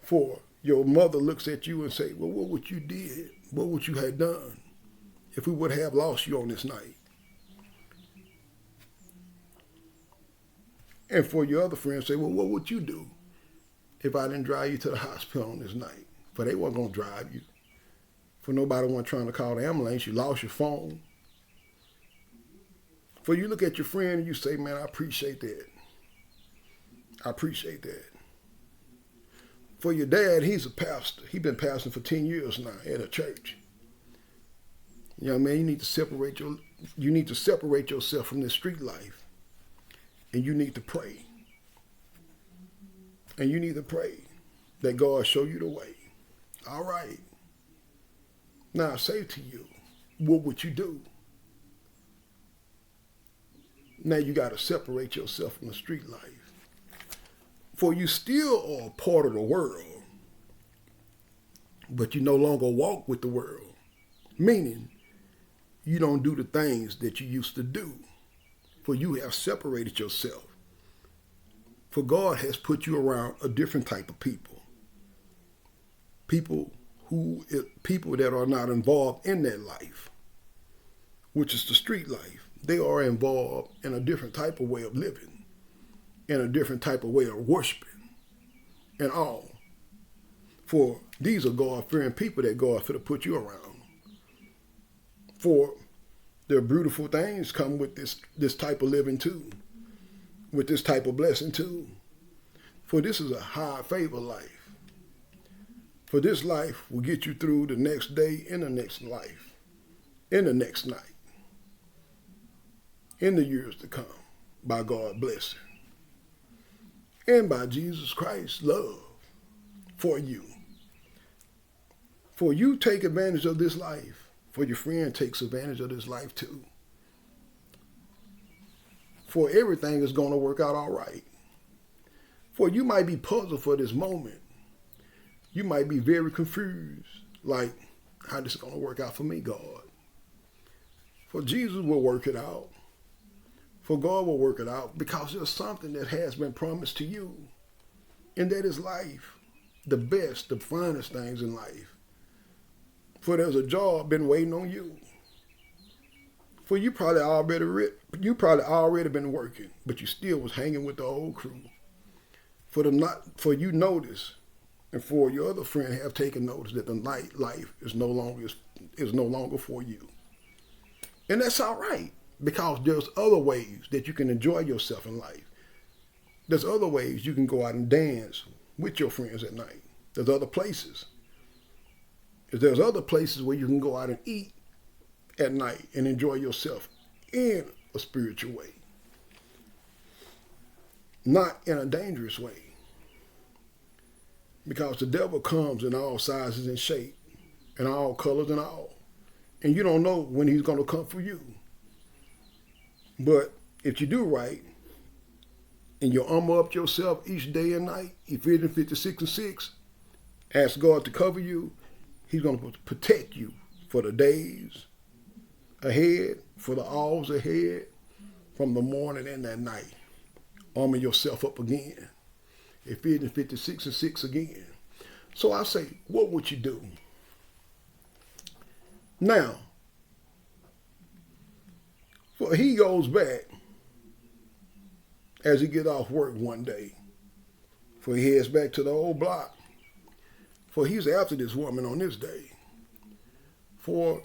For your mother looks at you and say, well, what would you did? What would you have done if we would have lost you on this night? And for your other friends say, well, what would you do if I didn't drive you to the hospital on this night? For they weren't going to drive you. For nobody wasn't trying to call the ambulance. You lost your phone. For you look at your friend and you say, man, I appreciate that. I appreciate that. For your dad, he's a pastor. He's been pastoring for 10 years now at a church. You know, man, you need to separate yourself from this street life. And you need to pray. And you need to pray that God show you the way. All right. Now I say to you, what would you do? Now you got to separate yourself from the street life. For you still are part of the world, but you no longer walk with the world. Meaning, you don't do the things that you used to do. For you have separated yourself. For God has put you around a different type of people. People that are not involved in that life, which is the street life. They are involved in a different type of way of living, in a different type of way of worshiping, and all. For these are God-fearing people that God could have put you around. For their beautiful things come with this type of living too, with this type of blessing too. For this is a high favor life. For this life will get you through the next day in the next life, in the next night, in the years to come, by God's blessing, and by Jesus Christ's love for you. For you take advantage of this life, for your friend takes advantage of this life too. For everything is going to work out all right. For you might be puzzled for this moment. You might be very confused, like, how this is going to work out for me, God? For Jesus will work it out. For God will work it out, because there's something that has been promised to you, and that is life, the best, the finest things in life. For there's a job been waiting on you. For you probably already been working, but you still was hanging with the old crew. For you notice, and for your other friend have taken notice that the night life is no longer for you. And that's all right, because there's other ways that you can enjoy yourself in life. There's other ways you can go out and dance with your friends at night. There's other places. There's other places where you can go out and eat at night and enjoy yourself in a spiritual way. Not in a dangerous way. Because the devil comes in all sizes and shape, and all colors and all. And you don't know when he's going to come for you. But if you do right, and you armor up yourself each day and night, Ephesians 56:6, ask God to cover you, he's going to protect you for the days ahead, for the hours ahead, from the morning and that night. Armor yourself up again. Ephesians 56:6 again. So I say, what would you do? Now, for he goes back as he get off work one day. For he heads back to the old block. For he's after this woman on this day. For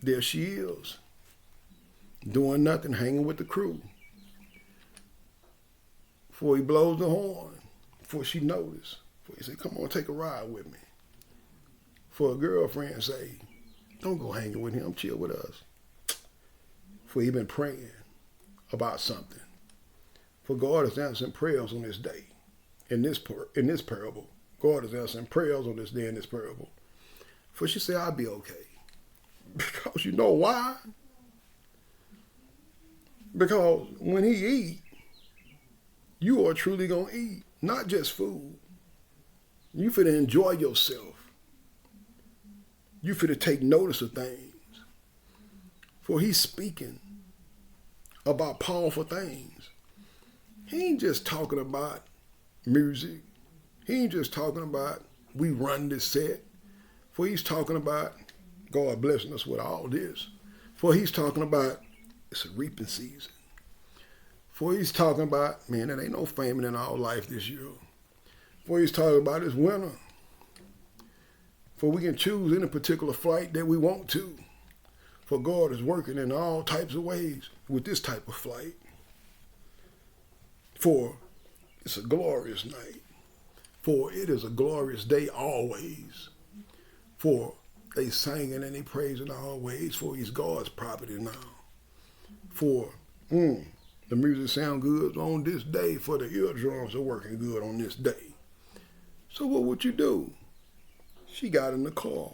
there she is, doing nothing, hanging with the crew. Before he blows the horn, before she notice, before he say, come on, take a ride with me. For a girlfriend say, don't go hanging with him, chill with us. For he been praying about something. For God is answering prayers on this day, in this parable. God is answering prayers on this day in this parable. For she said, I'll be okay. Because you know why? Because when he eat, you are truly going to eat, not just food. You finna enjoy yourself. You finna take notice of things. For he's speaking about powerful things. He ain't just talking about music. He ain't just talking about we run this set. For he's talking about God blessing us with all this. For he's talking about it's a reaping season. For he's talking about, man, there ain't no famine in our life this year. For he's talking about it's winter. For we can choose any particular flight that we want to. For God is working in all types of ways with this type of flight. For it's a glorious night. For it is a glorious day always. For they singing and they praising always. For he's God's property now. For the music sound good on this day. For the eardrums are working good on this day. So what would you do? She got in the car.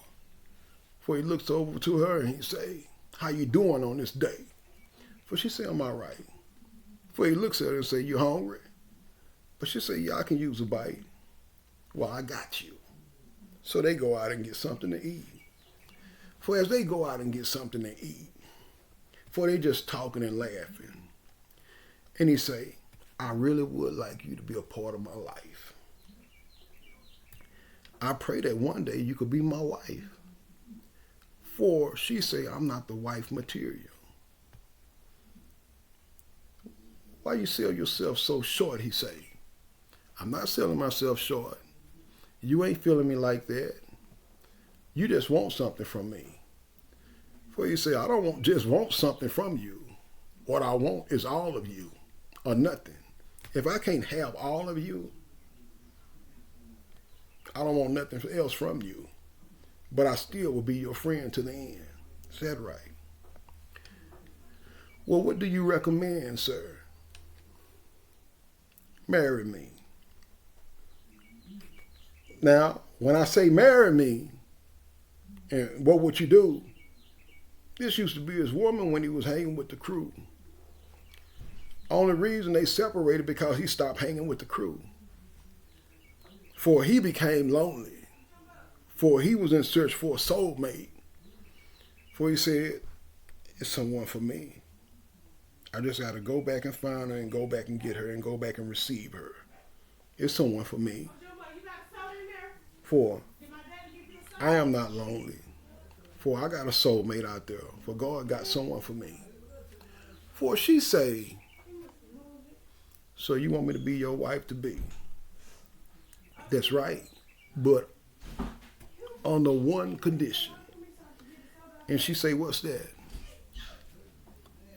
For he looks over to her and he say, how you doing on this day? For she say, I'm all right. For he looks at her and say, you hungry? But she say, yeah, I can use a bite. Well, I got you. So they go out and get something to eat. For as they go out and get something to eat, for they just talking and laughing. And he say, I really would like you to be a part of my life. I pray that one day you could be my wife. For she say, I'm not the wife material. Why you sell yourself so short, he say. I'm not selling myself short. You ain't feeling me like that. You just want something from me. For you say, I don't just want something from you. What I want is all of you or nothing. If I can't have all of you, I don't want nothing else from you. But I still will be your friend to the end. Is that right? Well, what do you recommend, sir? Marry me. Now, when I say marry me, and what would you do? This used to be his woman when he was hanging with the crew. Only reason they separated because he stopped hanging with the crew. For he became lonely. For he was in search for a soulmate. For he said, it's someone for me. I just got to go back and find her and go back and get her and go back and receive her. It's someone for me. For I am not lonely. For I got a soulmate out there. For God got someone for me. For she say, so you want me to be your wife to be? That's right. But on the one condition. And she say, what's that?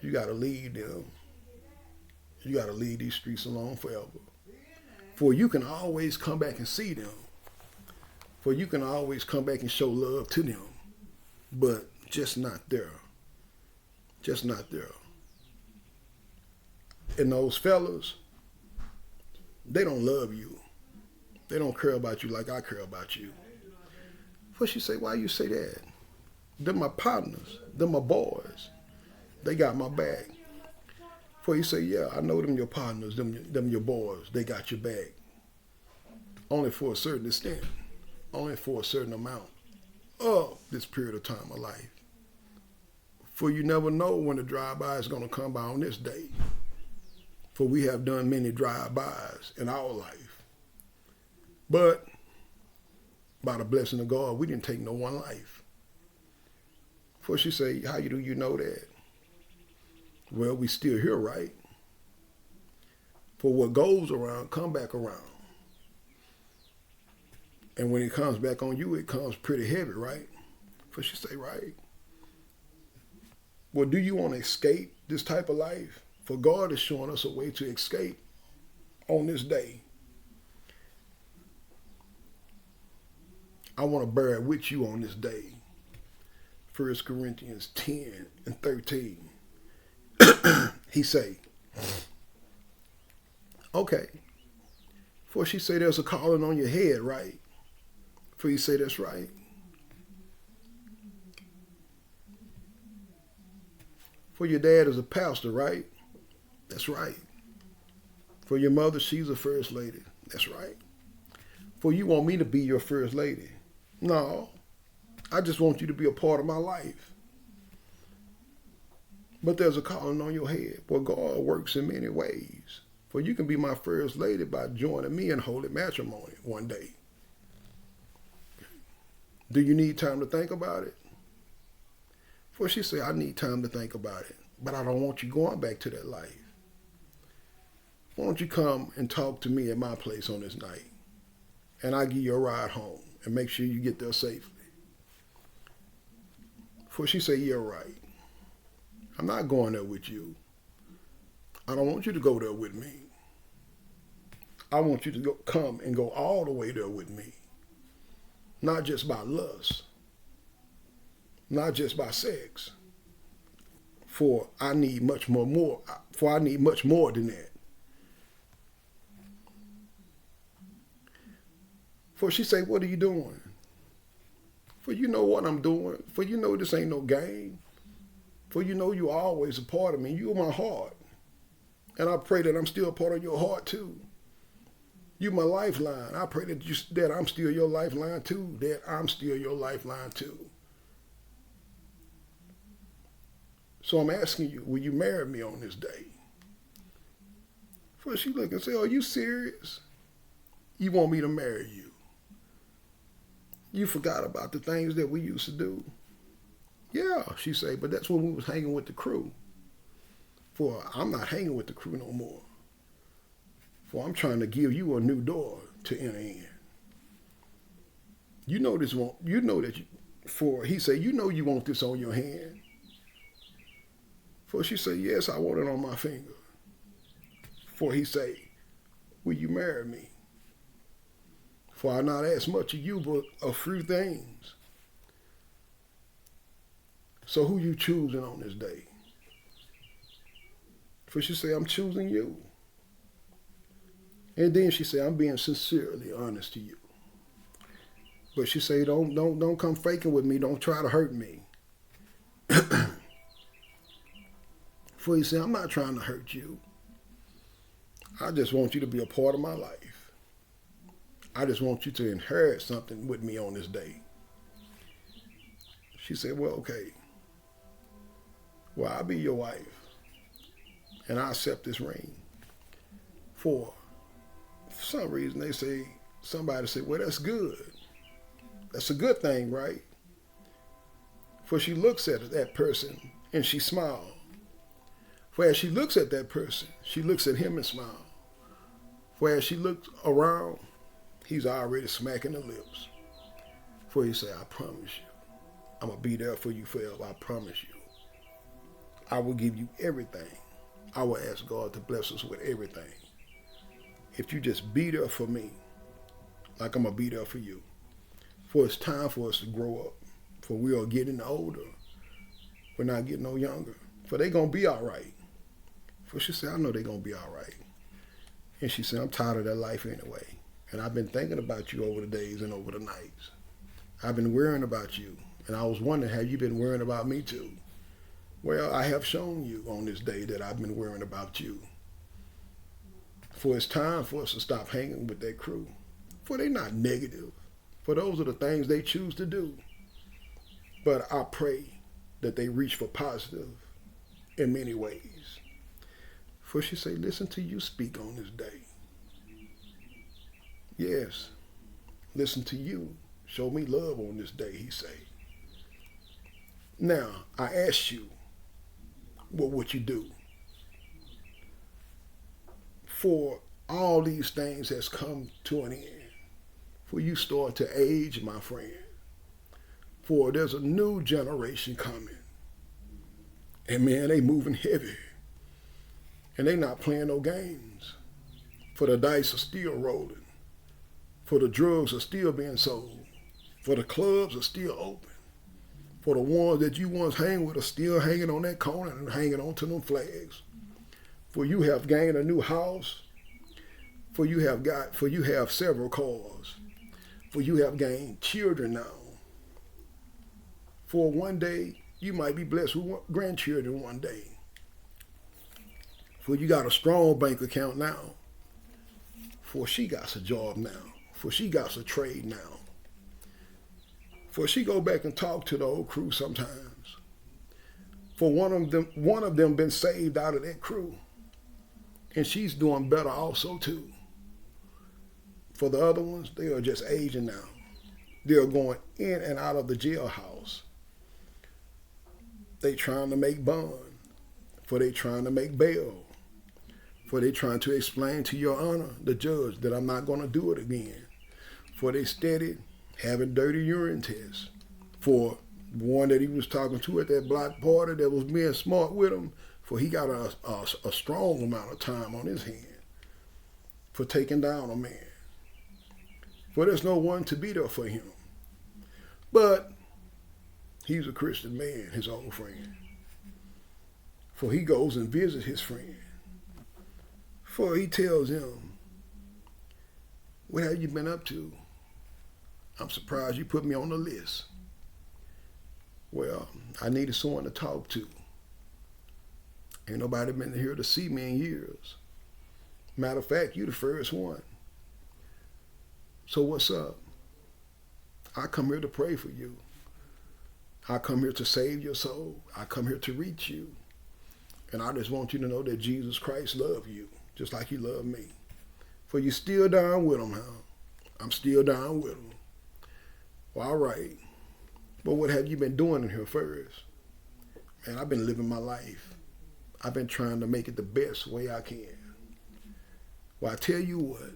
You got to leave them. You got to leave these streets alone forever. For you can always come back and see them. For you can always come back and show love to them. But just not there. Just not there. And those fellas, they don't love you. They don't care about you like I care about you. For she say, why you say that? They're my partners. They're my boys. They got my back. For you say, yeah, I know them your partners, them your boys. They got your back. Only for a certain extent. Only for a certain amount of this period of time of life. For you never know when the drive-by is going to come by on this day. For we have done many drive-bys in our life. But by the blessing of God, we didn't take no one life. For she say, how do you know that? Well, we still here, right? For what goes around, come back around. And when it comes back on you, it comes pretty heavy, right? For she say, right. Well, do you want to escape this type of life? For God is showing us a way to escape on this day, I want to bear with you on this day. 1 Corinthians 10 and 13. He say, okay, for she say there's a calling on your head, right? For you say that's right. For your dad is a pastor, right? That's right. For your mother, she's a first lady. That's right. For you want me to be your first lady. No, I just want you to be a part of my life. But there's a calling on your head. Well, God works in many ways. For you can be my first lady by joining me in holy matrimony one day. Do you need time to think about it? For she said, I need time to think about it, but I don't want you going back to that life. Why don't you come and talk to me at my place on this night, and I'll give you a ride home and make sure you get there safely. For she said, you're right. I'm not going there with you. I don't want you to go there with me. I want you to come and go all the way there with me. Not just by lust. Not just by sex. For I need much more. For I need much more than that. For she say, what are you doing? For you know what I'm doing. For you know this ain't no game. For you know you always a part of me. You're my heart. And I pray that I'm still a part of your heart too. You my lifeline. I pray that I'm still your lifeline too. That I'm still your lifeline too. So I'm asking you, will you marry me on this day? First she look and say, are you serious? You want me to marry you? You forgot about the things that we used to do. Yeah, she say, but that's when we was hanging with the crew. For I'm not hanging with the crew no more. For I'm trying to give you a new door to enter in. You know this won't, you know that he said, you know you want this on your hand. For she said, yes, I want it on my finger. For he say, will you marry me? For I not ask much of you, but a few things. So who you choosing on this day? For she say, I'm choosing you. And then she say, I'm being sincerely honest to you. But she say, don't come faking with me. Don't try to hurt me. For he say, I'm not trying to hurt you. I just want you to be a part of my life. I just want you to inherit something with me on this day. She said, well, okay. Well, I'll be your wife. And I accept this ring. For some reason, somebody said, well, that's good. That's a good thing, right? For she looks at that person and she smiles. For as she looks at that person, she looks at him and smiles. For as she looks around, he's already smacking the lips. For he say, I promise you, I'm going to be there for you forever. I promise you. I will give you everything. I will ask God to bless us with everything. If you just be there for me, like I'm going to be there for you. For it's time for us to grow up. For we are getting older. We're not getting no younger. For they going to be all right. For she said, I know they're going to be all right. And she said, I'm tired of that life anyway. And I've been thinking about you over the days and over the nights. I've been worrying about you. And I was wondering, have you been worrying about me too? Well, I have shown you on this day that I've been worrying about you. For it's time for us to stop hanging with that crew. For they're not negative. For those are the things they choose to do. But I pray that they reach for positive in many ways. For she say, listen to you speak on this day. Yes, listen to you. Show me love on this day, he say. Now, I ask you, what would you do? For all these things has come to an end. For you start to age, my friend. For there's a new generation coming. And man, they moving heavy. And they not playing no games. For the dice are still rolling. For the drugs are still being sold. For the clubs are still open. For the ones that you once hang with are still hanging on that corner and hanging on to them flags. For you have gained a new house. For you have several cars. For you have gained children now. For one day you might be blessed with grandchildren one day. For you got a strong bank account now. For she got a job now. For she got a trade now. For she go back and talk to the old crew sometimes. For one of them been saved out of that crew. And she's doing better also too. For the other ones, they are just aging now. They are going in and out of the jailhouse. They trying to make bond. For they trying to make bail. For they trying to explain to your honor, the judge, that I'm not going to do it again. For they steady having dirty urine tests. For one that he was talking to at that block party that was being smart with him, for he got a strong amount of time on his hand for taking down a man. For there's no one to be there for him. But he's a Christian man, his old friend. For he goes and visits his friend. For he tells him, what have you been up to? I'm surprised you put me on the list. Well, I needed someone to talk to. Ain't nobody been here to see me in years. Matter of fact, you the first one. So what's up? I come here to pray for you. I come here to save your soul. I come here to reach you. And I just want you to know that Jesus Christ loves you, just like he loved me. For you still down with him, huh? I'm still down with him. Well, all right. But what have you been doing in here first? Man, I've been living my life. I've been trying to make it the best way I can. Well, I tell you what.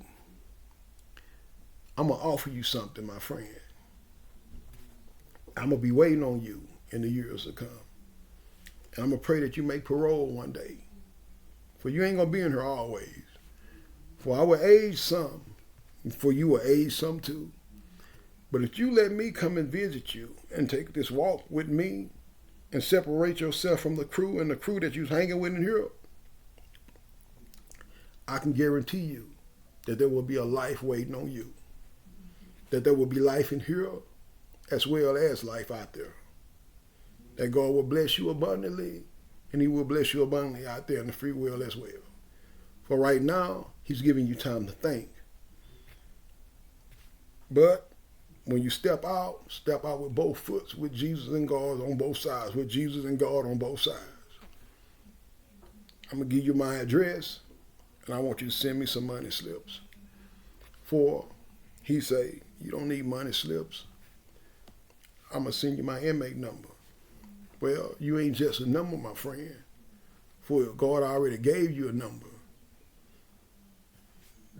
I'm going to offer you something, my friend. I'm going to be waiting on you in the years to come. And I'm going to pray that you make parole one day. For you ain't going to be in here always. For I will age some. For you will age some too. But if you let me come and visit you and take this walk with me and separate yourself from the crew and the crew that you're hanging with in here, I can guarantee you that there will be a life waiting on you. That there will be life in here as well as life out there. That God will bless you abundantly, and he will bless you abundantly out there in the free will as well. For right now, he's giving you time to think. But when you step out with both foots, with Jesus and God on both sides, with Jesus and God on both sides. I'm going to give you my address, and I want you to send me some money slips. For he say, you don't need money slips. I'm going to send you my inmate number. Well, you ain't just a number, my friend. For God already gave you a number.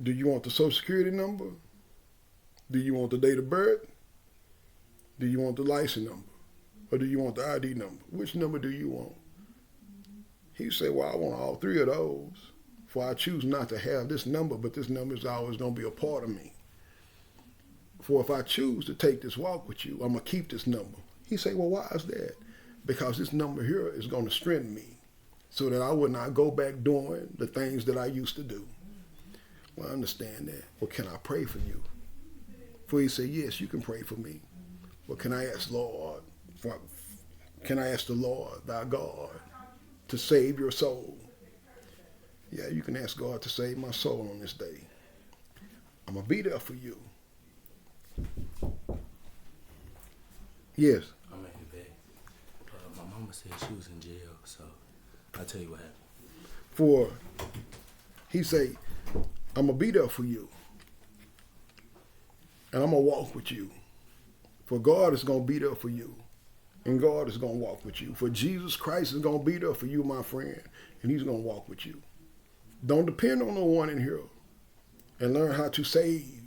Do you want the Social Security number? Do you want the date of birth? Do you want the license number? Or do you want the ID number? Which number do you want? He said, well, I want all three of those. For I choose not to have this number, but this number is always going to be a part of me. For if I choose to take this walk with you, I'm going to keep this number. He said, well, why is that? Because this number here is going to strengthen me so that I would not go back doing the things that I used to do. Well, I understand that. Well, can I pray for you? For he said, yes, you can pray for me. Well, can I ask Lord, can I ask the Lord, thy God, to save your soul? Yeah, you can ask God to save my soul on this day. I'm going to be there for you. Yes. I'm at the back. My mama said she was in jail, so I'll tell you what happened. For he say, I'm going to be there for you. And I'm going to walk with you. For God is going to be there for you. And God is going to walk with you. For Jesus Christ is going to be there for you, my friend. And he's going to walk with you. Don't depend on no one in here. And learn how to save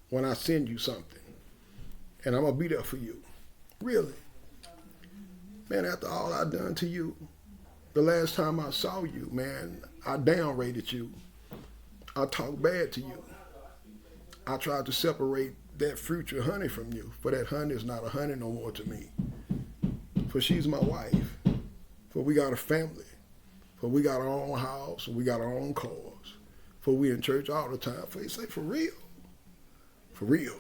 when I send you something. And I'm going to be there for you. Really. Man, after all I done to you, the last time I saw you, man, I downrated you. I talk bad to you. I tried to separate that future honey from you, for that honey is not a honey no more to me. For she's my wife. For we got a family. For we got our own house. And we got our own cars. For we in church all the time. For he say, for real. For real.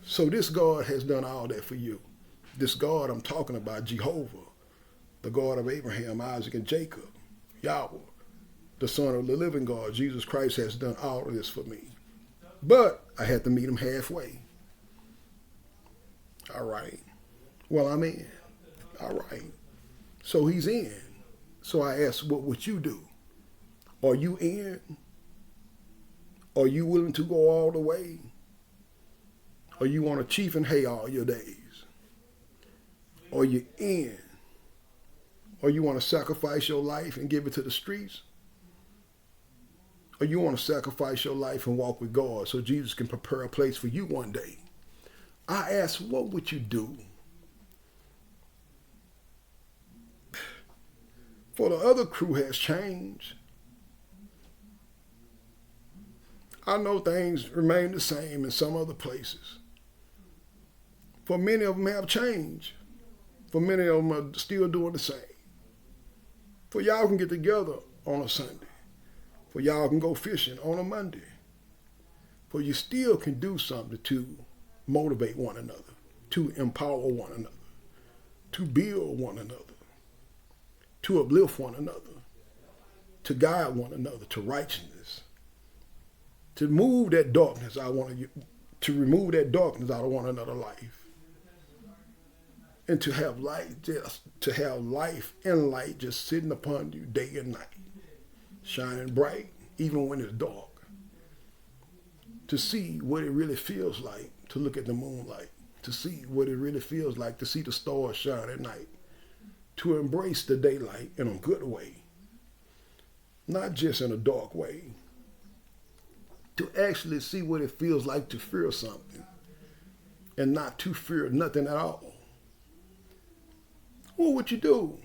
So this God has done all that for you. This God I'm talking about, Jehovah, the God of Abraham, Isaac, and Jacob, Yahweh, the Son of the living God, Jesus Christ, has done all of this for me. But I had to meet him halfway. All right. Well, I'm in. All right. So he's in. So I asked, what would you do? Are you in? Are you willing to go all the way? Or you want to chief and hay all your days? Or you in? Or you want to sacrifice your life and give it to the streets? Or you want to sacrifice your life and walk with God so Jesus can prepare a place for you one day? I asked, what would you do? For the other crew has changed. I know things remain the same in some other places. For many of them have changed. For many of them are still doing the same. For y'all can get together on a Sunday. For y'all can go fishing on a Monday. For you still can do something to motivate one another, to empower one another, to build one another, to uplift one another, to guide one another to righteousness, to move that darkness to remove that darkness out of one another's life. And to have life and light just sitting upon you day and night, shining bright, even when it's dark. To see what it really feels like to look at the moonlight, to see what it really feels like to see the stars shine at night, to embrace the daylight in a good way, not just in a dark way. To actually see what it feels like to fear something and not to fear nothing at all. What would you do?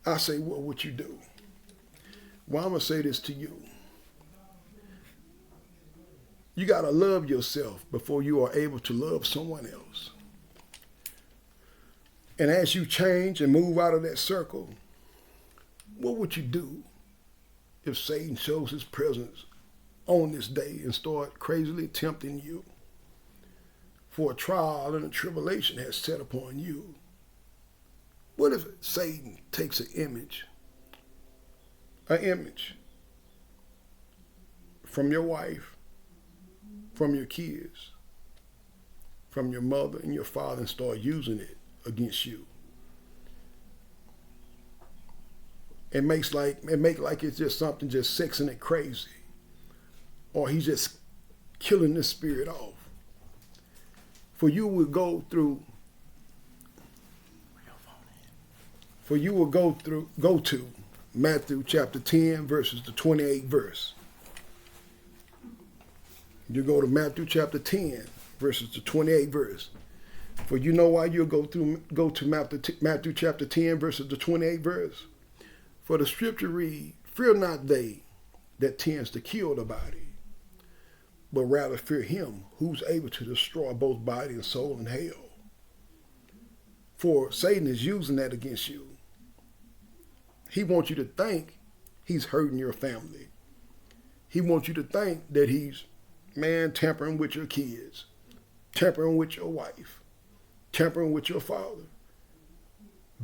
I say, what would you do? Well, I'm going to say this to you. You got to love yourself before you are able to love someone else. And as you change and move out of that circle, what would you do if Satan shows his presence on this day and start crazily tempting you? For a trial and a tribulation has set upon you. What if Satan takes an image from your wife, from your kids, from your mother and your father, and start using it against you? It make like it's just something just sexing it crazy, or he's just killing the spirit off. For you will go to Matthew chapter 10 verses the 28th verse. You go to Matthew chapter 10 verses the 28th verse. For you know why you'll go to Matthew chapter 10 verses the 28th verse. For the scripture read, fear not they that tends to kill the body, but rather fear him who's able to destroy both body and soul in hell. For Satan is using that against you. He wants you to think he's hurting your family. He wants you to think that he's, tampering with your kids, tampering with your wife, tampering with your father,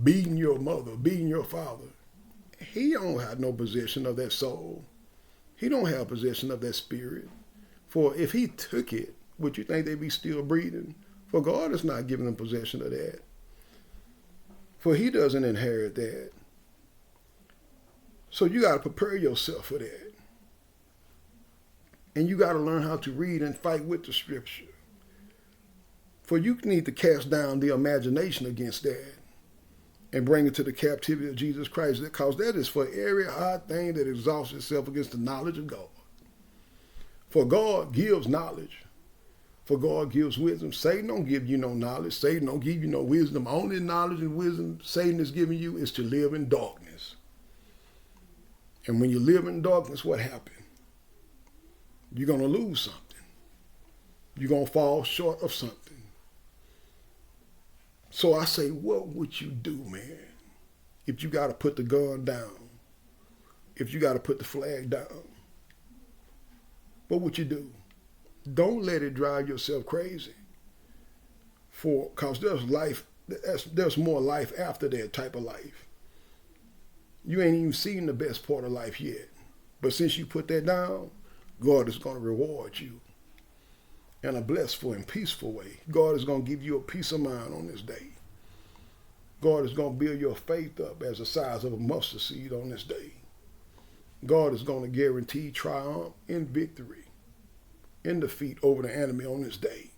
beating your mother, beating your father. He don't have no possession of that soul. He don't have possession of that spirit. For if he took it, would you think they'd be still breathing? For God is not giving them possession of that. For he doesn't inherit that. So you got to prepare yourself for that. And you got to learn how to read and fight with the scripture. For you need to cast down the imagination against that and bring it to the captivity of Jesus Christ. Because that is for every hard thing that exalts itself against the knowledge of God. For God gives knowledge. For God gives wisdom. Satan don't give you no knowledge. Satan don't give you no wisdom. Only knowledge and wisdom Satan is giving you is to live in darkness. And when you live in darkness, what happens? You're going to lose something. You're going to fall short of something. So I say, what would you do, man, if you got to put the gun down? If you got to put the flag down? What would you do? Don't let it drive yourself crazy. Because there's more life after that type of life. You ain't even seen the best part of life yet. But since you put that down, God is going to reward you in a blissful and peaceful way. God is going to give you a peace of mind on this day. God is going to build your faith up as the size of a mustard seed on this day. God is going to guarantee triumph and victory and defeat over the enemy on this day.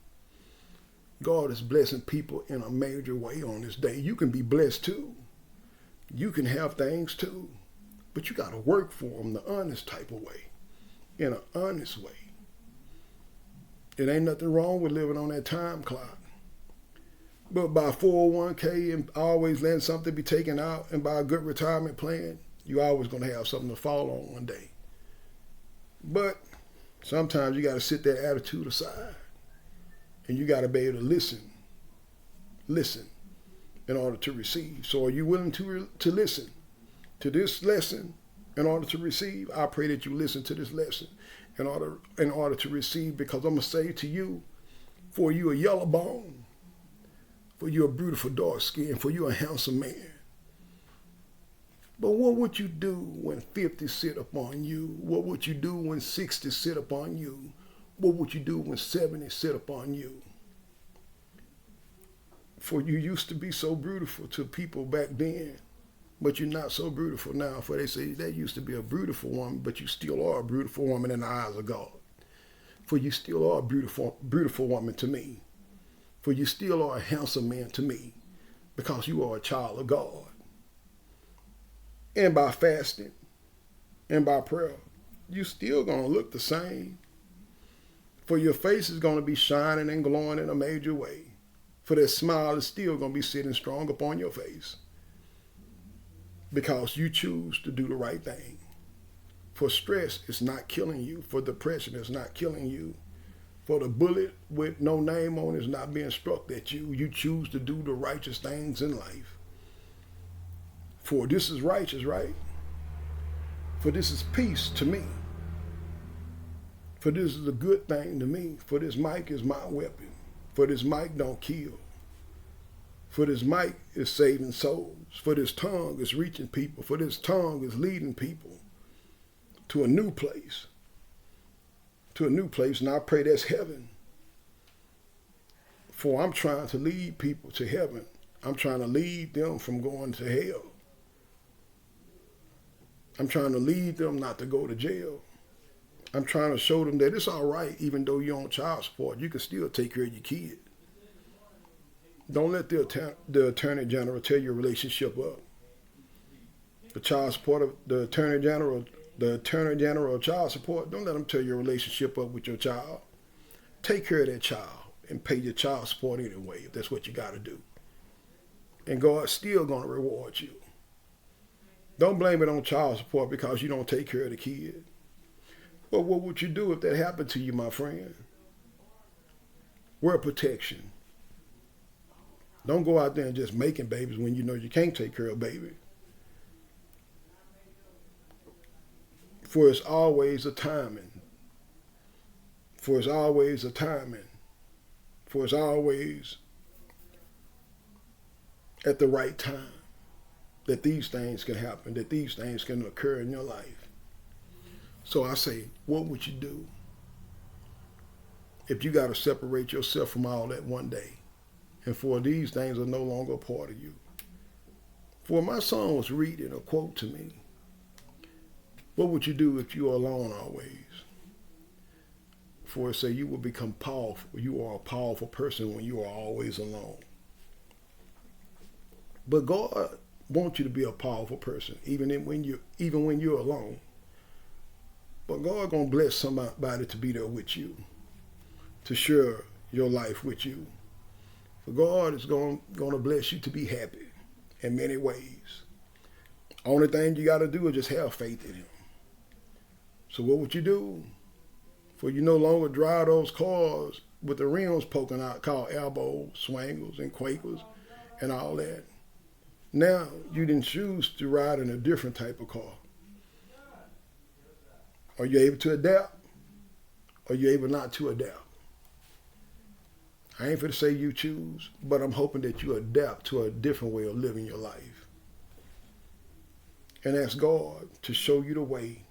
God is blessing people in a major way on this day. You can be blessed too. You can have things too. But you got to work for them the honest type of way. In an honest way. It ain't nothing wrong with living on that time clock. But by 401k and always letting something be taken out, and by a good retirement plan, you're always going to have something to fall on one day. But sometimes you got to sit that attitude aside. And you got to be able to listen in order to receive. So are you willing to listen to this lesson in order to receive? I pray that you listen to this lesson in order to receive, because I'm going to say to you, for you a yellow bone, for you a beautiful dark skin, for you a handsome man. But what would you do when 50 sit upon you? What would you do when 60 sit upon you? What would you do when 70 sit upon you? For you used to be so beautiful to people back then, but you're not so beautiful now. For they say that used to be a beautiful woman, but you still are a beautiful woman in the eyes of God. For you still are a beautiful woman to me. For you still are a handsome man to me, because you are a child of God. And by fasting and by prayer, you still going to look the same. For your face is going to be shining and glowing in a major way. For that smile is still going to be sitting strong upon your face. Because you choose to do the right thing. For stress is not killing you. For depression is not killing you. For the bullet with no name on is not being struck at you. You choose to do the righteous things in life. For this is righteous, right? For this is peace to me. For this is a good thing to me. For this mic is my weapon. For this mic don't kill. For this mic is saving souls. For this tongue is reaching people. For this tongue is leading people to a new place. To a new place. And I pray that's heaven. For I'm trying to lead people to heaven. I'm trying to lead them from going to hell. I'm trying to lead them not to go to jail. I'm trying to show them that it's all right, even though you're on child support, you can still take care of your kid. Don't let the Attorney General tear your relationship up. The child support, the Attorney General of child support, don't let them tear your relationship up with your child. Take care of that child and pay your child support anyway, if that's what you got to do. And God's still going to reward you. Don't blame it on child support because you don't take care of the kid. But what would you do if that happened to you, my friend? Wear protection. Don't go out there and just making babies when you know you can't take care of a baby. For it's always a timing. For it's always a timing. For it's always at the right time that these things can happen, that these things can occur in your life. So I say, what would you do if you got to separate yourself from all that one day? And for these things are no longer a part of you. For my son was reading a quote to me. What would you do if you are alone always? For it say you will become powerful. You are a powerful person when you are always alone. But God wants you to be a powerful person, even when you're alone. But God gonna bless somebody to be there with you, to share your life with you. For God is gonna bless you to be happy in many ways. Only thing you gotta do is just have faith in Him. So what would you do? For you no longer drive those cars with the rims poking out called elbow swangles and quakers and all that. Now you didn't choose to ride in a different type of car. Are you able to adapt? Or are you able not to adapt? I ain't finna say you choose, but I'm hoping that you adapt to a different way of living your life. And ask God to show you the way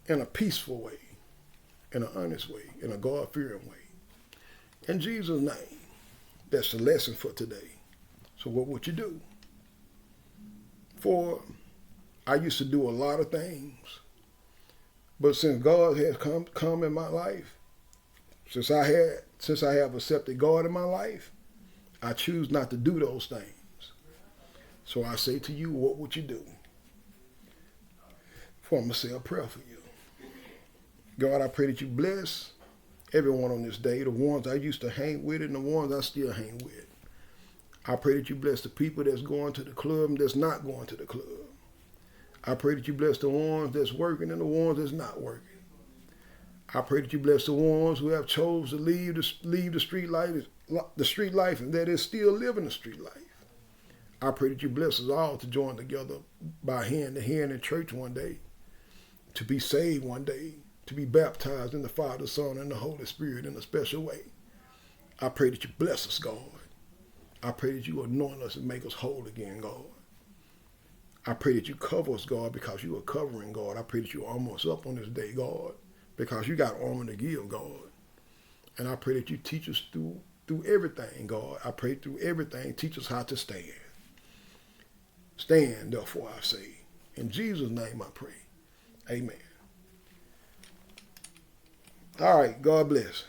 in a peaceful way, in an honest way, in a God-fearing way. In Jesus' name, that's the lesson for today. So what would you do? For I used to do a lot of things, but since God has come in my life, since I have accepted God in my life, I choose not to do those things. So I say to you, what would you do? For I'm going to say a prayer for you. God, I pray that you bless everyone on this day, the ones I used to hang with and the ones I still hang with. I pray that you bless the people that's going to the club and that's not going to the club. I pray that you bless the ones that's working and the ones that's not working. I pray that you bless the ones who have chosen to leave the street life and that is still living the street life. I pray that you bless us all to join together by hand to hand in church one day, to be saved one day, to be baptized in the Father, Son, and the Holy Spirit in a special way. I pray that you bless us, God. I pray that you anoint us and make us whole again, God. I pray that you cover us, God, because you are covering, God. I pray that you armor us up on this day, God, because you got armor to give, God. And I pray that you teach us through everything, God. I pray through everything, teach us how to stand. Stand, therefore, I say. In Jesus' name I pray. Amen. All right, God bless.